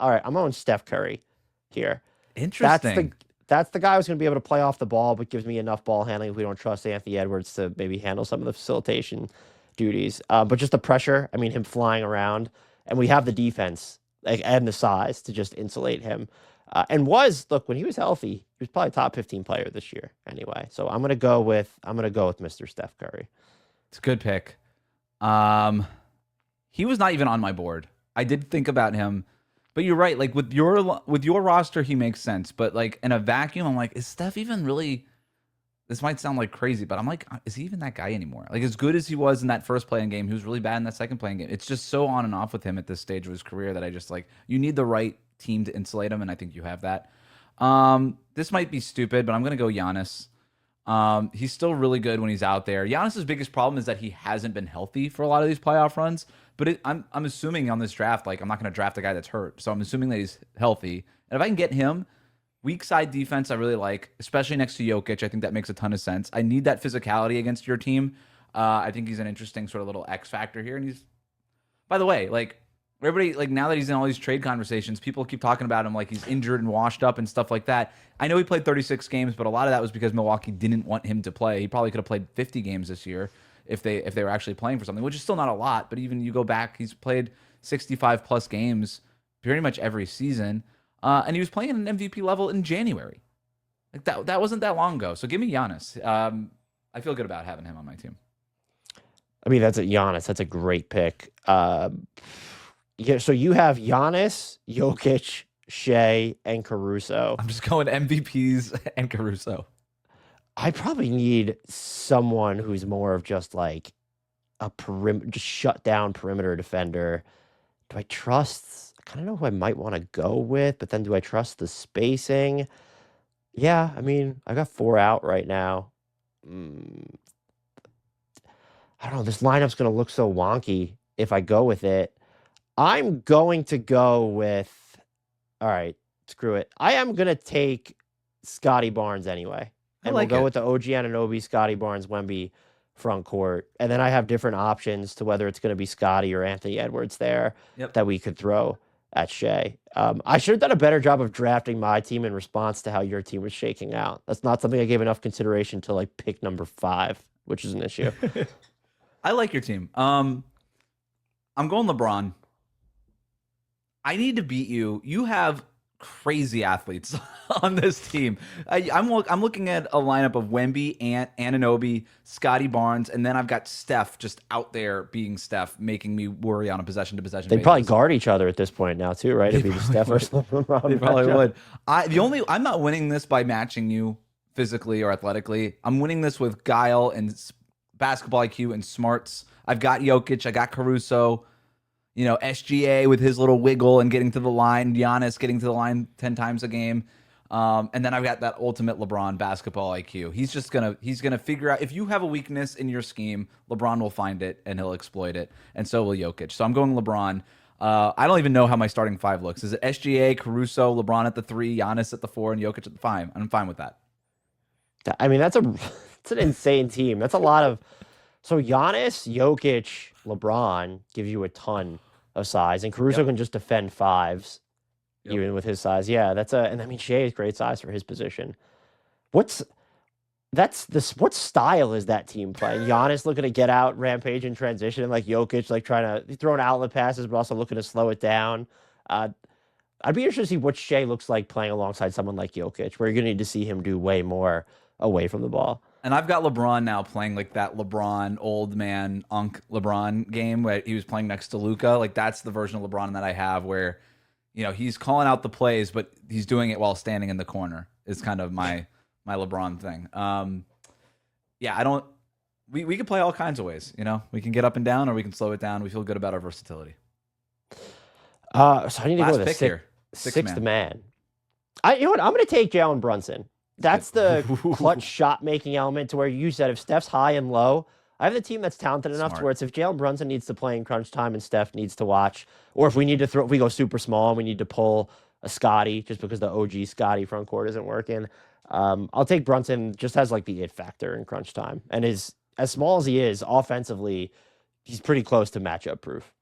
Steph Curry here. Interesting. That's the guy who's going to be able to play off the ball, but gives me enough ball handling if we don't trust Anthony Edwards to maybe handle some of the facilitation duties. But just the pressure, him flying around, and we have the defense and the size to just insulate him. When he was healthy, he was probably a top 15 player this year anyway. So I'm gonna go with Mr. Steph Curry. It's a good pick. He was not even on my board. I did think about him, But you're right. Like with your roster, he makes sense. But like in a vacuum, I'm like, is Steph even really? This might sound like crazy, but I'm like, is he even that guy anymore? Like as good as he was in that first playing game, he was really bad in that second playing game. It's just so on and off with him at this stage of his career that I just like you need the right team to insulate him, and I think you have that. This might be stupid, but I'm gonna go Giannis. He's still really good when he's out there. Giannis's biggest problem is that he hasn't been healthy for a lot of these playoff runs. But I'm assuming on this draft, like I'm not going to draft a guy that's hurt, so I'm assuming that he's healthy. And if I can get him, weak side defense, I really like, especially next to Jokic. I think that makes a ton of sense. I need that physicality against your team. I think he's an interesting sort of little X factor here. And he's, by the way, like everybody, like now that he's in all these trade conversations, people keep talking about him like he's injured and washed up and stuff like that. I know he played 36 games, but a lot of that was because Milwaukee didn't want him to play. He probably could have played 50 games this year if they were actually playing for something, which is still not a lot. But even you go back, he's played 65 plus games pretty much every season, and he was playing at an MVP level in January. Like that wasn't that long ago. So give me Giannis. I feel good about having him on my team. I mean, that's Giannis. That's a great pick. Yeah, so you have Giannis, Jokic, Shea, and Caruso. I'm just going MVPs and Caruso. I probably need someone who's more of just like a just shut down perimeter defender. Do I trust? I kind of know who I might want to go with, but then do I trust the spacing? Yeah, I mean, I got 4 out right now. I don't know. This lineup's going to look so wonky if I go with it. I'm going to go with. All right, screw it. I am going to take Scotty Barnes anyway. And we'll go with the OG Anunoby, Scotty Barnes, Wemby front court. And then I have different options to whether it's going to be Scotty or Anthony Edwards there that we could throw at Shea. I should have done a better job of drafting my team in response to how your team was shaking out. That's not something I gave enough consideration to like pick number 5, which is an issue. I like your team. I'm going LeBron. I need to beat you. You have crazy athletes on this team. I'm looking at a lineup of Wemby, Anunoby, Scotty Barnes, and then I've got Steph just out there being Steph, making me worry on a possession-to-possession basis. They'd probably guard each other at this point now too, right? It'd be Steph or LeBron. They probably would. I'm not winning this by matching you physically or athletically. I'm winning this with guile and basketball IQ and smarts. I've got Jokic. I got Caruso. You know, SGA with his little wiggle and getting to the line. Giannis getting to the line 10 times a game. And then I've got that ultimate LeBron basketball IQ. He's gonna figure out if you have a weakness in your scheme, LeBron will find it and he'll exploit it. And so will Jokic. So I'm going LeBron. I don't even know how my starting 5 looks. Is it SGA, Caruso, LeBron at the 3, Giannis at the 4, and Jokic at the 5? I'm fine with that. I mean, it's an insane team. That's a lot of. So Giannis, Jokic, LeBron gives you a ton of size, and Caruso can just defend 5s, even with his size. Yeah, and I mean Shea is great size for his position. What style is that team playing? Giannis looking to get out, rampage in transition, and like Jokic like trying to throw outlet passes, but also looking to slow it down. I'd be interested to see what Shea looks like playing alongside someone like Jokic, where you're gonna need to see him do way more away from the ball. And I've got LeBron now playing like that LeBron old man Unk LeBron game where he was playing next to Luka. Like that's the version of LeBron that I have where, you know, he's calling out the plays, but he's doing it while standing in the corner. Is kind of my LeBron thing. Yeah, we can play all kinds of ways. You know, we can get up and down or we can slow it down. We feel good about our versatility. So I need to go with a sixth man. You know what? I'm going to take Jalen Brunson. That's the clutch shot-making element to where you said if Steph's high and low, I have the team that's talented enough to where it's if Jalen Brunson needs to play in crunch time and Steph needs to watch, or if we need to if we go super small and we need to pull a Scotty just because the OG Scotty front court isn't working, I'll take Brunson just as like the it factor in crunch time. And as small as he is, offensively, he's pretty close to matchup proof.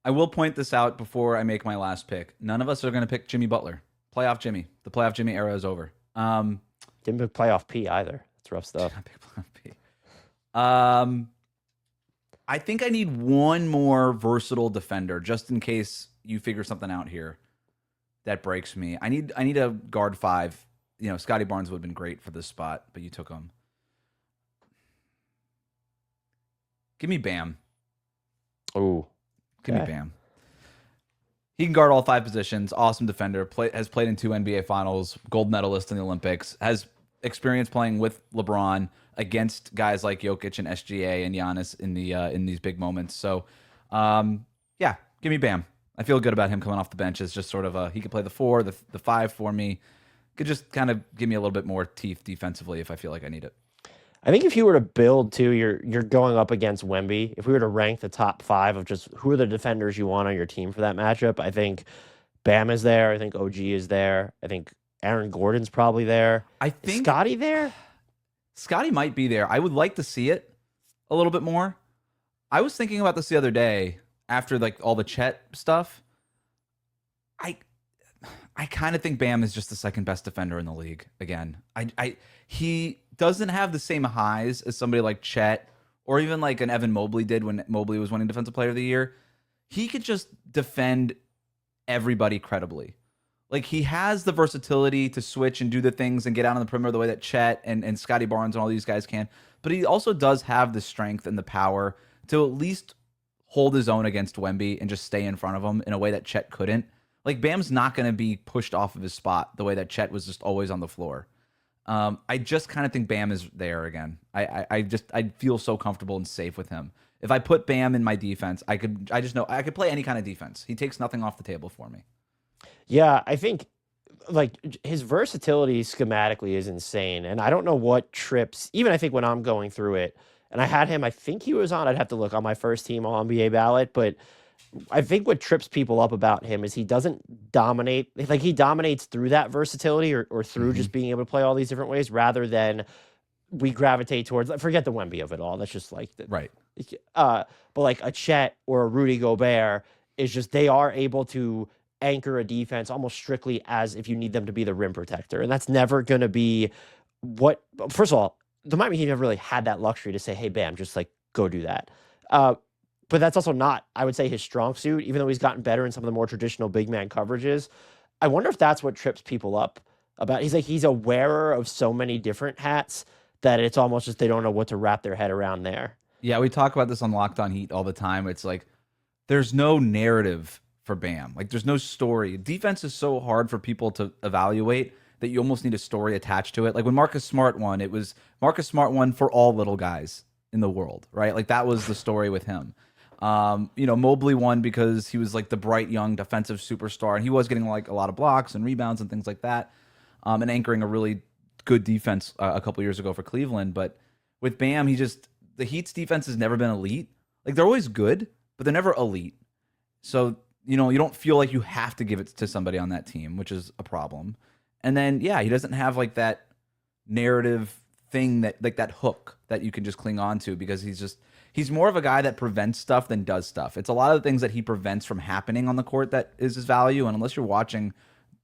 I will point this out before I make my last pick. None of us are going to pick Jimmy Butler. Playoff Jimmy. The playoff Jimmy era is over. Didn't pick playoff P either. That's rough stuff. I think I need one more versatile defender just in case you figure something out here that breaks me. I need a guard 5. You know, Scotty Barnes would have been great for this spot, but you took him. Give me Bam. Oh, give me Bam. He can guard all 5 positions. Awesome defender. Has played in 2 NBA Finals. Gold medalist in the Olympics. Has experience playing with LeBron against guys like Jokic and SGA and Giannis in these big moments. So, yeah, give me Bam. I feel good about him coming off the bench as just sort of he could play the 4, the 5 for me. Could just kind of give me a little bit more teeth defensively if I feel like I need it. I think if you were to build too, you're going up against Wemby. If we were to rank the top 5 of just who are the defenders you want on your team for that matchup, I think Bam is there. I think OG is there. I think Aaron Gordon's probably there. I think is Scotty there. Scotty might be there. I would like to see it a little bit more. I was thinking about this the other day after like all the Chet stuff. I kind of think Bam is just the second best defender in the league again. He doesn't have the same highs as somebody like Chet or even like an Evan Mobley did when Mobley was winning Defensive Player of the Year. He could just defend everybody credibly. Like he has the versatility to switch and do the things and get out on the perimeter the way that Chet and Scotty Barnes and all these guys can. But he also does have the strength and the power to at least hold his own against Wemby and just stay in front of him in a way that Chet couldn't. Like Bam's not going to be pushed off of his spot the way that Chet was just always on the floor. I just kind of think Bam is there again. I feel so comfortable and safe with him. If I put Bam in my defense, I just know I could play any kind of defense. He takes nothing off the table for me. Yeah, I think like his versatility schematically is insane. And I don't know what trips, even I think when I'm going through it, and I had him, I think he was on, I'd have to look on my first team all NBA ballot, but I think what trips people up about him is he doesn't dominate. Like he dominates through that versatility or through just being able to play all these different ways rather than we gravitate towards, forget the Wemby of it all. That's just like, right. But like a Chet or a Rudy Gobert is just, they are able to anchor a defense almost strictly as if you need them to be the rim protector. And that's never going to be first of all, the Miami Heat never really had that luxury to say, hey, Bam, just like go do that. But that's also not, I would say, his strong suit, even though he's gotten better in some of the more traditional big man coverages. I wonder if that's what trips people up about. He's a wearer of so many different hats that it's almost just they don't know what to wrap their head around there. Yeah, we talk about this on Locked On Heat all the time. It's like there's no narrative for Bam. Like there's no story. Defense is so hard for people to evaluate that you almost need a story attached to it. Like when Marcus Smart won, it was Marcus Smart won for all little guys in the world, right? Like that was the story with him. Mobley won because he was like the bright young defensive superstar, and he was getting like a lot of blocks and rebounds and things like that, and anchoring a really good defense a couple years ago for Cleveland. But with Bam, the Heat's defense has never been elite. Like they're always good, but they're never elite. So you don't feel like you have to give it to somebody on that team, which is a problem. And then he doesn't have like that narrative thing that like that hook that you can just cling on to because he's more of a guy that prevents stuff than does stuff. It's a lot of the things that he prevents from happening on the court that is his value. And unless you're watching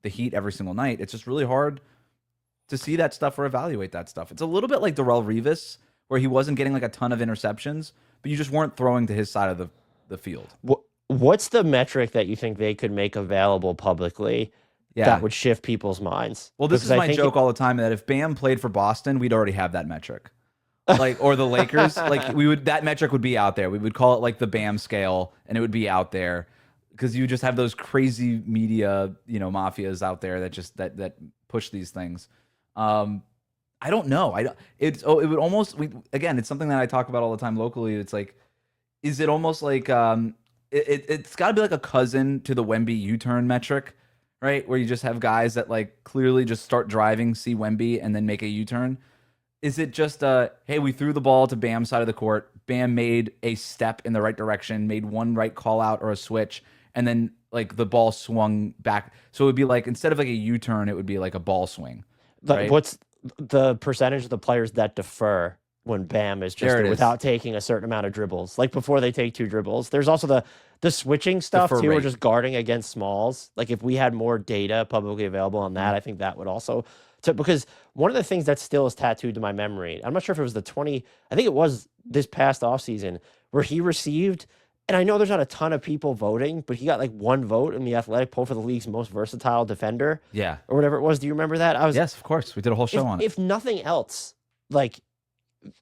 the Heat every single night, it's just really hard to see that stuff or evaluate that stuff. It's a little bit like Darrelle Revis, where he wasn't getting like a ton of interceptions, but you just weren't throwing to his side of the field. What's the metric that you think they could make available publicly that would shift people's minds? Well, this is my joke all the time that if Bam played for Boston, we'd already have that metric. Like, or the Lakers, like that metric would be out there. We would call it like the Bam scale, and it would be out there because you just have those crazy media, mafias out there that just that push these things. I don't know. It would almost. Again, it's something that I talk about all the time locally. It's like, is it almost like it's got to be like a cousin to the Wemby U-turn metric, right? Where you just have guys that like clearly just start driving, see Wemby, and then make a U-turn. Is it just hey, we threw the ball to Bam's side of the court. Bam made a step in the right direction, made one right call out or a switch, and then like the ball swung back. So it would be like instead of like a U-turn, it would be like a ball swing. Right? What's the percentage of the players that defer when Bam is just without taking a certain amount of dribbles? Like before they take 2 dribbles. There's also the switching stuff too, or just guarding against smalls. Like if we had more data publicly available on that, I think that would also. Because one of the things that still is tattooed to my memory, I'm not sure if it was I think it was this past offseason where he received, and I know there's not a ton of people voting, but he got like 1 vote in the Athletic poll for the league's most versatile defender. Yeah. Or whatever it was. Do you remember that? Yes, of course. We did a whole show on it. If nothing else, like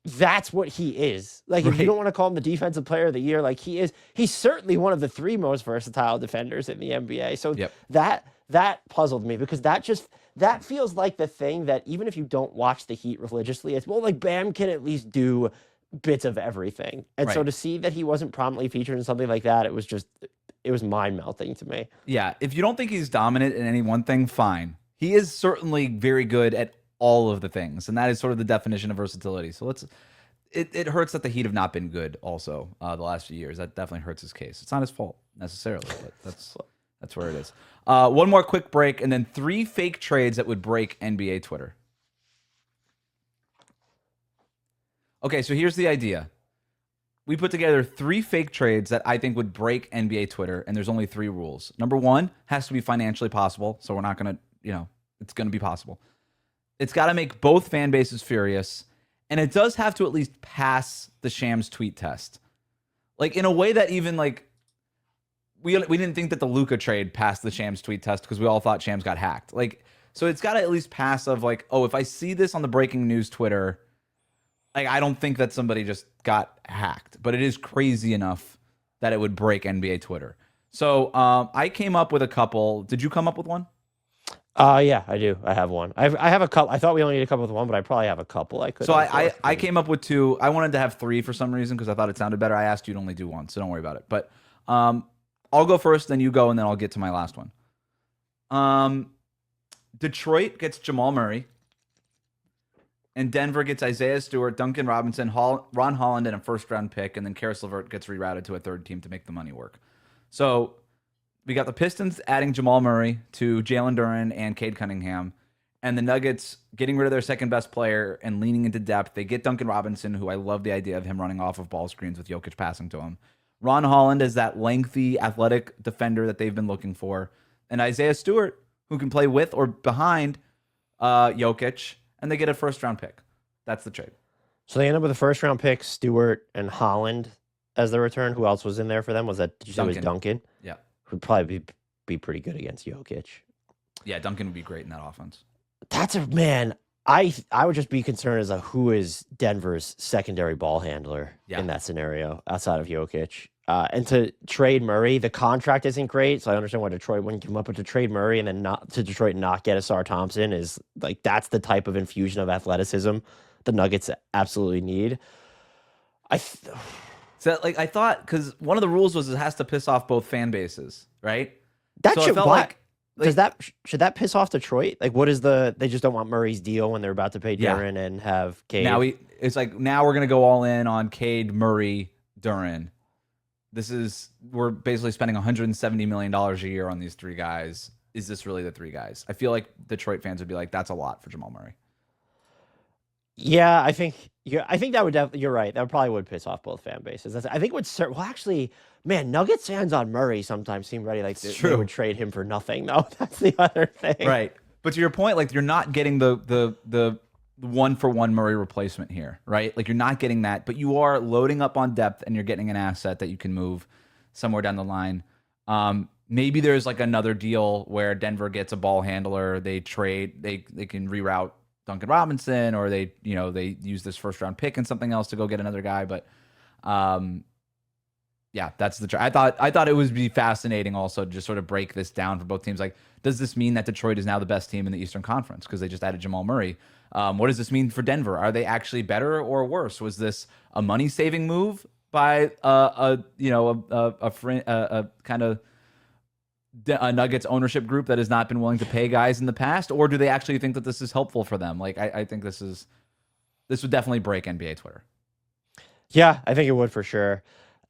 that's what he is. Like, if you don't want to call him the defensive player of the year, like he's certainly one of the 3 most versatile defenders in the NBA. So that puzzled me because that feels like the thing that even if you don't watch the Heat religiously, it's, well, like Bam can at least do bits of everything. And so to see that he wasn't prominently featured in something like that, it was mind melting to me. Yeah. If you don't think he's dominant in any one thing, fine. He is certainly very good at all of the things, and that is sort of the definition of versatility. So it hurts that the Heat have not been good also the last few years. That definitely hurts his case. It's not his fault necessarily, but that's where it is. One more quick break, and then 3 fake trades that would break NBA Twitter. Okay, so here's the idea. We put together 3 fake trades that I think would break NBA Twitter, and there's only 3 rules. Number 1 has to be financially possible, so we're not going to, it's going to be possible. It's got to make both fan bases furious, and it does have to at least pass the Shams tweet test. Like, in a way that even, like, we didn't think that the Luka trade passed the Shams tweet test because we all thought Shams got hacked. Like, so it's got to at least pass of, like, oh, if I see this on the breaking news Twitter, like, I don't think that somebody just got hacked, but it is crazy enough that it would break NBA Twitter. So I came up with a couple. Did you come up with one? Yeah, I do. I have one. I have a couple. I thought we only needed a couple with one, but I probably have a couple. I could. So I came up with 2. I wanted to have 3 for some reason because I thought it sounded better. I asked you to only do 1, so don't worry about it. But I'll go first, then you go, and then I'll get to my last one. Detroit gets Jamal Murray, and Denver gets Isaiah Stewart, Duncan Robinson, Ron Holland, and a first-round pick, and then Karis LeVert gets rerouted to a third team to make the money work. So we got the Pistons adding Jamal Murray to Jalen Duren and Cade Cunningham, and the Nuggets getting rid of their second-best player and leaning into depth. They get Duncan Robinson, who I love the idea of him running off of ball screens with Jokic passing to him. Ron Holland is that lengthy, athletic defender that they've been looking for, and Isaiah Stewart, who can play with or behind Jokic, and they get a first-round pick. That's the trade. So they end up with a first-round pick, Stewart and Holland as the return. Who else was in there for them? Did you say it was Duncan? Yeah. Who'd probably be pretty good against Jokic. Yeah, Duncan would be great in that offense. That's a man. I would just be concerned as who is Denver's secondary ball handler in that scenario outside of Jokic. And to trade Murray, the contract isn't great, so I understand why Detroit wouldn't give him up. But to trade Murray and then not to Detroit not get Asar Thompson is like that's the type of infusion of athleticism the Nuggets absolutely need. So, like, I thought, because one of the rules was it has to piss off both fan bases, right? That so should should that piss off Detroit? Like, what is they just don't want Murray's deal when they're about to pay Duren and have Cade? Now we're gonna go all in on Cade, Murray, Duren. We're basically spending $170 million a year on these 3 guys. Is this really the 3 guys? I feel like Detroit fans would be like, that's a lot for Jamal Murray. Yeah, I think that would definitely. You're right. That probably would piss off both fan bases. I think it would start. Well, actually, man, Nuggets fans on Murray sometimes seem ready like they would trade him for nothing. Though that's the other thing. Right. But to your point, like you're not getting the 1-for-1 Murray replacement here, right? Like you're not getting that, but you are loading up on depth and you're getting an asset that you can move somewhere down the line. Maybe there's like another deal where Denver gets a ball handler. They trade. They can reroute Duncan Robinson, or they use this first-round pick and something else to go get another guy. But yeah, that's the trade. I thought it would be fascinating also to just sort of break this down for both teams. Like, does this mean that Detroit is now the best team in the Eastern Conference because they just added Jamal Murray? What does this mean for Denver? Are they actually better or worse? Was this a money-saving move by a kind of a Nuggets ownership group that has not been willing to pay guys in the past, or do they actually think that this is helpful for them? Like, I think this would definitely break NBA Twitter. Yeah, I think it would for sure.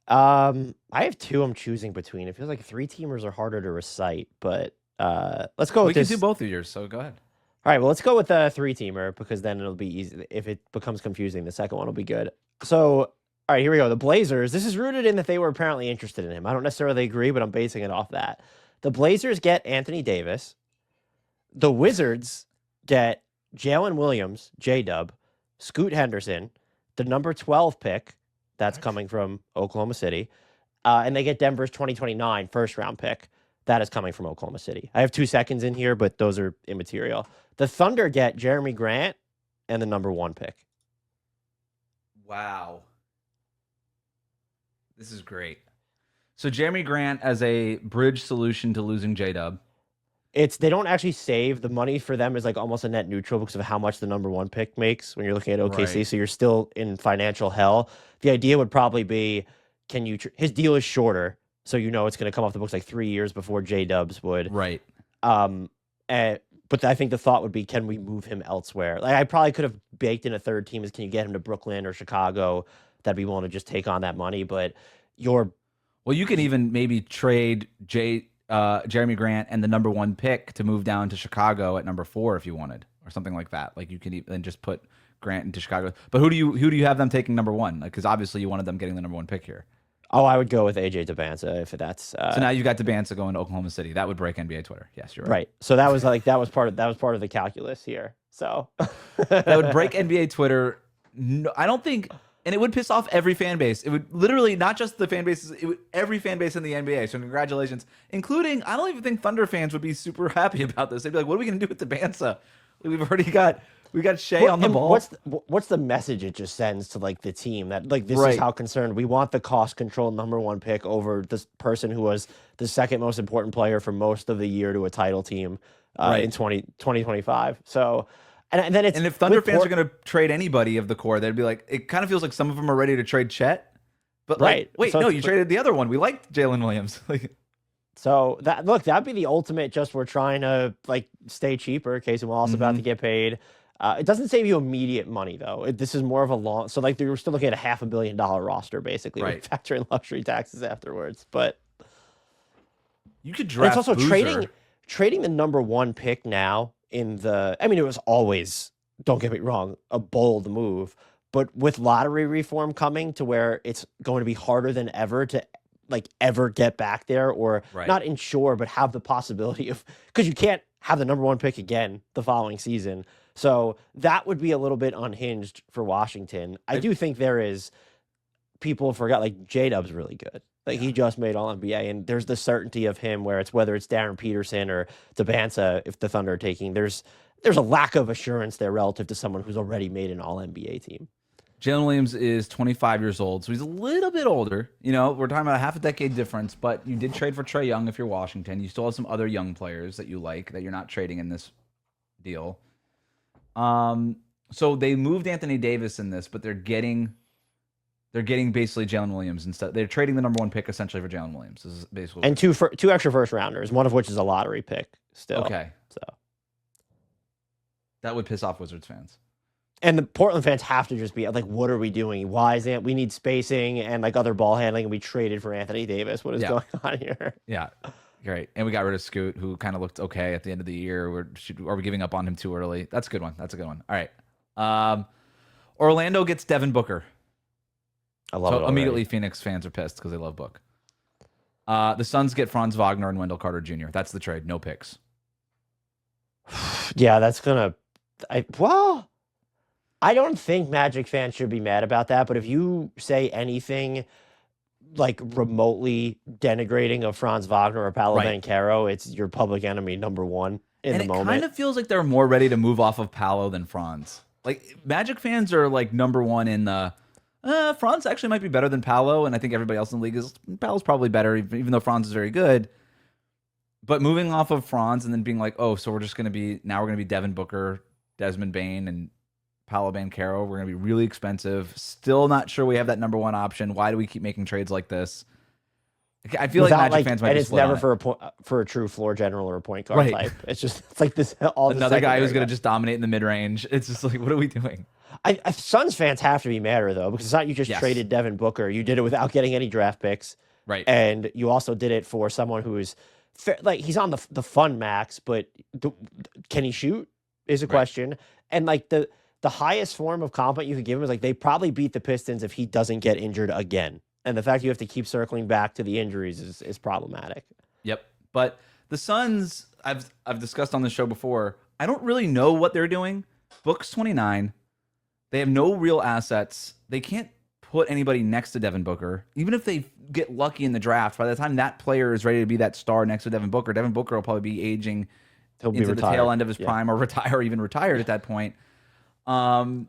I have 2 I'm choosing between. It feels like 3-teamers are harder to recite, but let's go with this. We can do both of yours, so go ahead. All right, well, let's go with the 3-teamer because then it'll be easy. If it becomes confusing, the second one will be good. So, all right, here we go. The Blazers, this is rooted in that they were apparently interested in him. I don't necessarily agree, but I'm basing it off that. The Blazers get Anthony Davis. The Wizards get Jalen Williams, J-Dub, Scoot Henderson, the number 12 pick. That's coming from Oklahoma City. And they get Denver's 2029 first-round pick. That is coming from Oklahoma City. I have 2 seconds in here, but those are immaterial. The Thunder get Jeremy Grant and the number 1 pick. Wow. This is great. So Jeremy Grant as a bridge solution to losing J-Dub. They don't actually save. The money for them is like almost a net neutral because of how much the number one pick makes when you're looking at OKC. Right. So you're still in financial hell. The idea would probably be, his deal is shorter, so it's going to come off the books like 3 years before J-Dubs would. Right. But I think the thought would be, can we move him elsewhere? Like I probably could have baked in a third team is, can you get him to Brooklyn or Chicago that'd be willing to just take on that money? But well, you can even maybe trade Jeremy Grant and the number one pick to move down to Chicago at number 4 if you wanted, or something like that. Like you can even just put Grant into Chicago. But who do you have them taking number 1? Because obviously you wanted them getting the number 1 pick here. Oh, I would go with AJ Dubin if that's. So now you got Dubin going to Oklahoma City. That would break NBA Twitter. Yes, you're right. Right. So that was part of the calculus here. So that would break NBA Twitter. No, I don't think, and it would piss off every fan base. It would literally not just the fan bases, every fan base in the NBA. So congratulations, including, I don't even think Thunder fans would be super happy about this. They'd be like, "What are we going to do with Dubin? We've already got." We got Shea on the ball. What's the message it just sends to like the team that like this Right. is how concerned we want the cost control number 1 pick over this person who was the second most important player for most of the year to a title team in 2025. So and then it's, and if Thunder fans are going to trade anybody of the core, they'd be like, it kind of feels like some of them are ready to trade Chet, but like, wait, so no, you traded the other one. We liked Jalen Williams. So that'd be the ultimate. Just we're trying to like stay cheaper. Casey Wallace about to get paid. It doesn't save you immediate money though. This is more of a long. So like we're still looking at a $500 million roster basically, right? Factor in luxury taxes afterwards. But you could draft. It's also Boozer. trading the number 1 pick now in the. I mean, it was always, don't get me wrong, a bold move. But with lottery reform coming to where it's going to be harder than ever to like ever get back there, or not ensure, but have the possibility of, because you can't have the number 1 pick again the following season. So that would be a little bit unhinged for Washington. I do think there is, people forgot, like J-Dub's really good. Like he just made All NBA, and there's the certainty of him where it's whether it's Darren Peterson or Dubin, if the Thunder are taking, there's a lack of assurance there relative to someone who's already made an All NBA team. Jalen Williams is 25 years old, so he's a little bit older. We're talking about a half a decade difference, but you did trade for Trae Young if you're Washington. You still have some other young players that you like that you're not trading in this deal. So they moved Anthony Davis in this, but they're getting basically Jalen Williams instead. They're trading the number 1 pick essentially for Jalen Williams. This is basically and two extra first rounders, one of which is a lottery pick still. Okay. So that would piss off Wizards fans. And the Portland fans have to just be like, what are we doing? Why is it we need spacing and like other ball handling, and we traded for Anthony Davis? What is going on here? Yeah. Great. And we got rid of Scoot, who kind of looked okay at the end of the year. Are we giving up on him too early? That's a good one. All right. Orlando gets Devin Booker. I love it already. Immediately Phoenix fans are pissed because they love Book. The Suns get Franz Wagner and Wendell Carter Jr. That's the trade. No picks. Yeah, that's going to... I don't think Magic fans should be mad about that, but if you say anything like remotely denigrating of Franz Wagner or Paolo Banchero, it's your public enemy number 1 in the moment. And it kind of feels like they're more ready to move off of Paolo than Franz. Like Magic fans are like number 1 in the Franz actually might be better than Paolo, and I think everybody else in the league is Paolo's probably better, even though Franz is very good. But moving off of Franz and then being like, oh, so we're going to be Devin Booker, Desmond Bane, and Paolo Banchero. We're going to be really expensive. Still not sure we have that number 1 option. Why do we keep making trades like this? I feel like Magic fans might be split on it. And it's never for a true floor general or a point guard type. It's like this. Another guy who's going to just dominate in the mid range. It's just like, what are we doing? Suns fans have to be madder though, because it's not you just traded Devin Booker. You did it without getting any draft picks. Right. And you also did it for someone who is like, he's on the fun max, but can he shoot is a question. And like the highest form of compliment you could give him is like, they probably beat the Pistons if he doesn't get injured again. And the fact you have to keep circling back to the injuries is problematic. Yep. But the Suns, I've discussed on the show before, I don't really know what they're doing. Book's 29. They have no real assets. They can't put anybody next to Devin Booker. Even if they get lucky in the draft, by the time that player is ready to be that star next to Devin Booker will probably be aging into the tail end of his prime or retire, or even retired at that point. I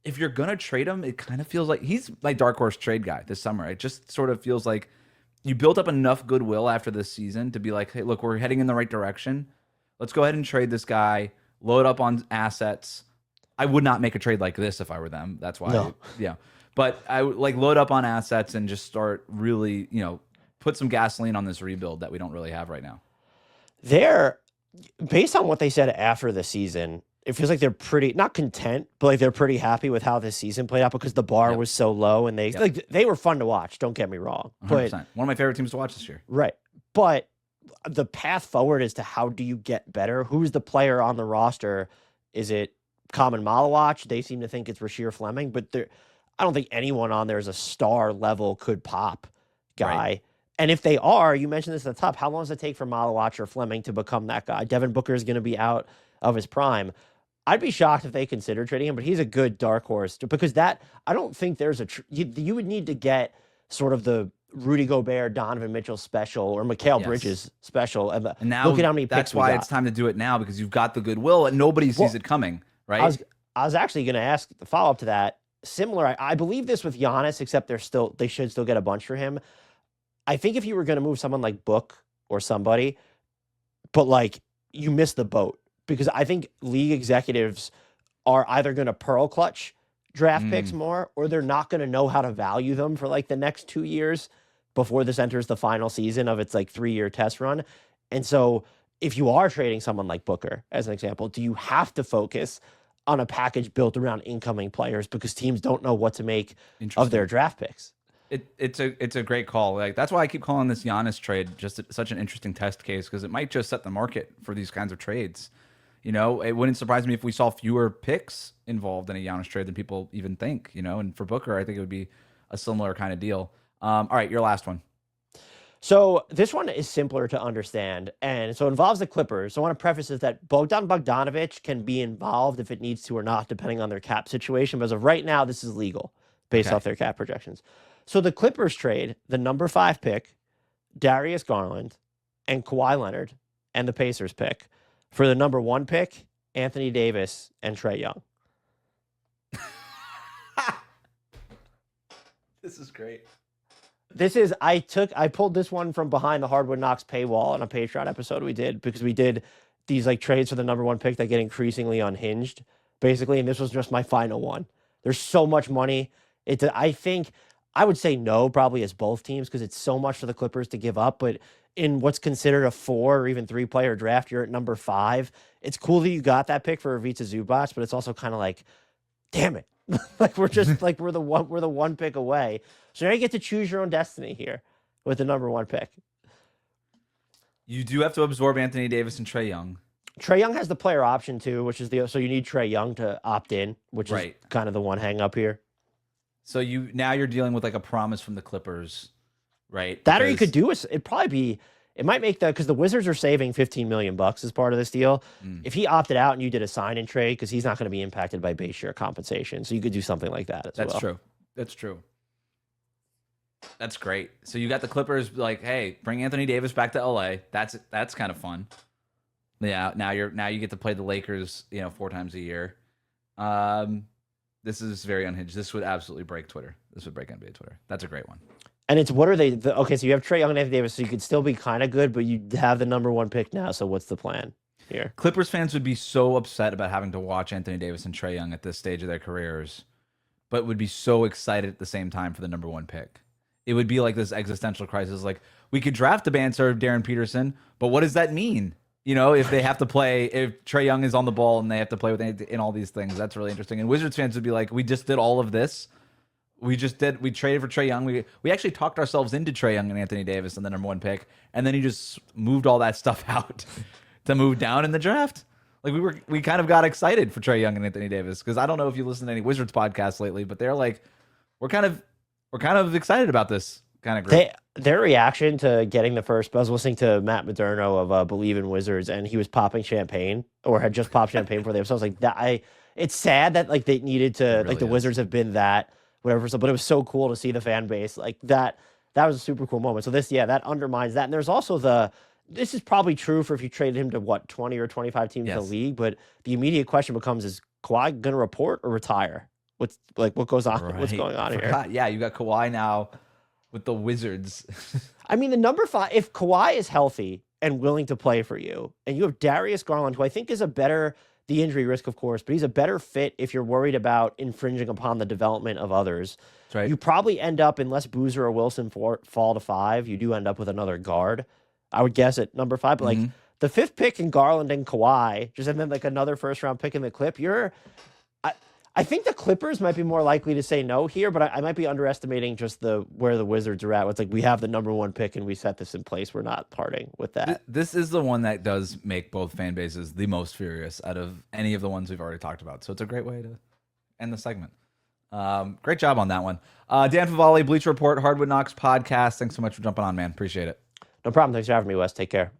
if you're gonna trade him, it kind of feels like he's my dark horse trade guy this summer. It just sort of feels like you built up enough goodwill after this season to be like, hey, look, we're heading in the right direction. Let's go ahead and trade this guy, load up on assets. I would not make a trade like this if I were them. That's why, yeah. But I would like load up on assets and just start really, put some gasoline on this rebuild that we don't really have right now. They're, based on what they said after the season, it feels like they're pretty, not content, but like they're pretty happy with how this season played out because the bar was so low and they were fun to watch. Don't get me wrong. 100%. But one of my favorite teams to watch this year. Right. But the path forward is to how do you get better? Who's the player on the roster? Is it Common Malawach? They seem to think it's Rasheer Fleming, but I don't think anyone on there is a star level could pop guy. Right. And if they are, you mentioned this at the top, how long does it take for Malawach or Fleming to become that guy? Devin Booker is going to be out of his prime. I'd be shocked if they consider trading him, but he's a good dark horse because I don't think there's you would need to get sort of the Rudy Gobert, Donovan Mitchell special or Mikal Bridges special. And now look at how many picks that's why it's time to do it now because you've got the goodwill and nobody sees it coming, right? I was actually going to ask the follow up to that. Similar, I believe this with Giannis, except they should still get a bunch for him. I think if you were going to move someone like Book or somebody, but like you missed the boat. Because I think league executives are either going to pearl clutch draft picks more, or they're not going to know how to value them for like the next 2 years before this enters the final season of its like 3-year test run. And so if you are trading someone like Booker, as an example, do you have to focus on a package built around incoming players because teams don't know what to make of their draft picks? It's a great call. Like that's why I keep calling this Giannis trade just such an interesting test case because it might just set the market for these kinds of trades. It wouldn't surprise me if we saw fewer picks involved in a Giannis trade than people even think, and for Booker, I think it would be a similar kind of deal. All right, your last one. So this one is simpler to understand, and so it involves the Clippers. So I want to preface is that Bogdan Bogdanovic can be involved if it needs to or not, depending on their cap situation. But as of right now, this is legal based off their cap projections. So the Clippers trade the number 5 pick, Darius Garland, and Kawhi Leonard, and the Pacers pick for the number 1 pick, Anthony Davis and Trae Young. This is great. I pulled this one from behind the Hardwood Knocks paywall on a Patreon episode we did because we did these like trades for the number 1 pick that get increasingly unhinged, basically, and this was just my final one. There's so much money. I think I would say no, probably as both teams because it's so much for the Clippers to give up, but in what's considered a 4 or even 3 player draft, you're at number 5. It's cool that you got that pick for Ivica Zubac, but it's also kind of like, damn it. Like we're the 1 pick away. So now you get to choose your own destiny here with the number 1 pick. You do have to absorb Anthony Davis and Trae Young. Trae Young has the player option too, so you need Trae Young to opt in, which is kind of the one hang up here. So you're dealing with like a promise from the Clippers, right? Or you could do it might make because the Wizards are saving $15 million as part of this deal. If he opted out and you did a sign and trade, because he's not going to be impacted by base share compensation. So you could do something like that as well. That's true. That's great. So you got the Clippers like, hey, bring Anthony Davis back to LA. That's kind of fun. Yeah. Now you get to play the Lakers, 4 times a year. This is very unhinged. This would absolutely break Twitter. This would break NBA Twitter. That's a great one. And it's what are they? Okay, so you have Trae Young and Anthony Davis, so you could still be kind of good, but you have the number 1 pick now. So what's the plan here? Clippers fans would be so upset about having to watch Anthony Davis and Trae Young at this stage of their careers, but would be so excited at the same time for the number 1 pick. It would be like this existential crisis. Like we could draft a band serve Darren Peterson, but what does that mean? If they have to play, if Trae Young is on the ball and they have to play with in all these things, that's really interesting. And Wizards fans would be like, we just did all of this. We traded for Trae Young. We actually talked ourselves into Trae Young and Anthony Davis and the number 1 pick. And then he just moved all that stuff out to move down in the draft. Like we kind of got excited for Trae Young and Anthony Davis. Cause I don't know if you listen to any Wizards podcasts lately, but they're like, we're kind of excited about this kind of group. Their reaction to getting the first, I was listening to Matt Moderno of Believe in Wizards, and he was popping champagne or had just popped champagne for them. So I was like, it's sad that like they needed to, really like the Wizards have been that, whatever. So, but it was so cool to see the fan base like that. That was a super cool moment. So that undermines that. And there's also this is probably true for if you traded him to 20 or 25 teams in the league, but the immediate question becomes, is Kawhi going to report or retire what goes on? Right. What's going on here? Yeah, you got Kawhi now with the Wizards. I mean, the number 5, if Kawhi is healthy and willing to play for you, and you have Darius Garland, who I think is the injury risk, of course, but he's a better fit if you're worried about infringing upon the development of others. That's right. You probably end up, unless Boozer or Wilson fall to 5, you do end up with another guard, I would guess, at number 5. But like the 5th pick in Garland and Kawhi, and then like another first-round pick in the Clip, I think the Clippers might be more likely to say no here, but I might be underestimating just where the Wizards are at. It's like, we have the number 1 pick and we set this in place. We're not parting with that. This is the one that does make both fan bases the most furious out of any of the ones we've already talked about. So it's a great way to end the segment. Great job on that one. Dan Favale, Bleacher Report, Hardwood Knocks podcast. Thanks so much for jumping on, man. Appreciate it. No problem. Thanks for having me, Wes. Take care.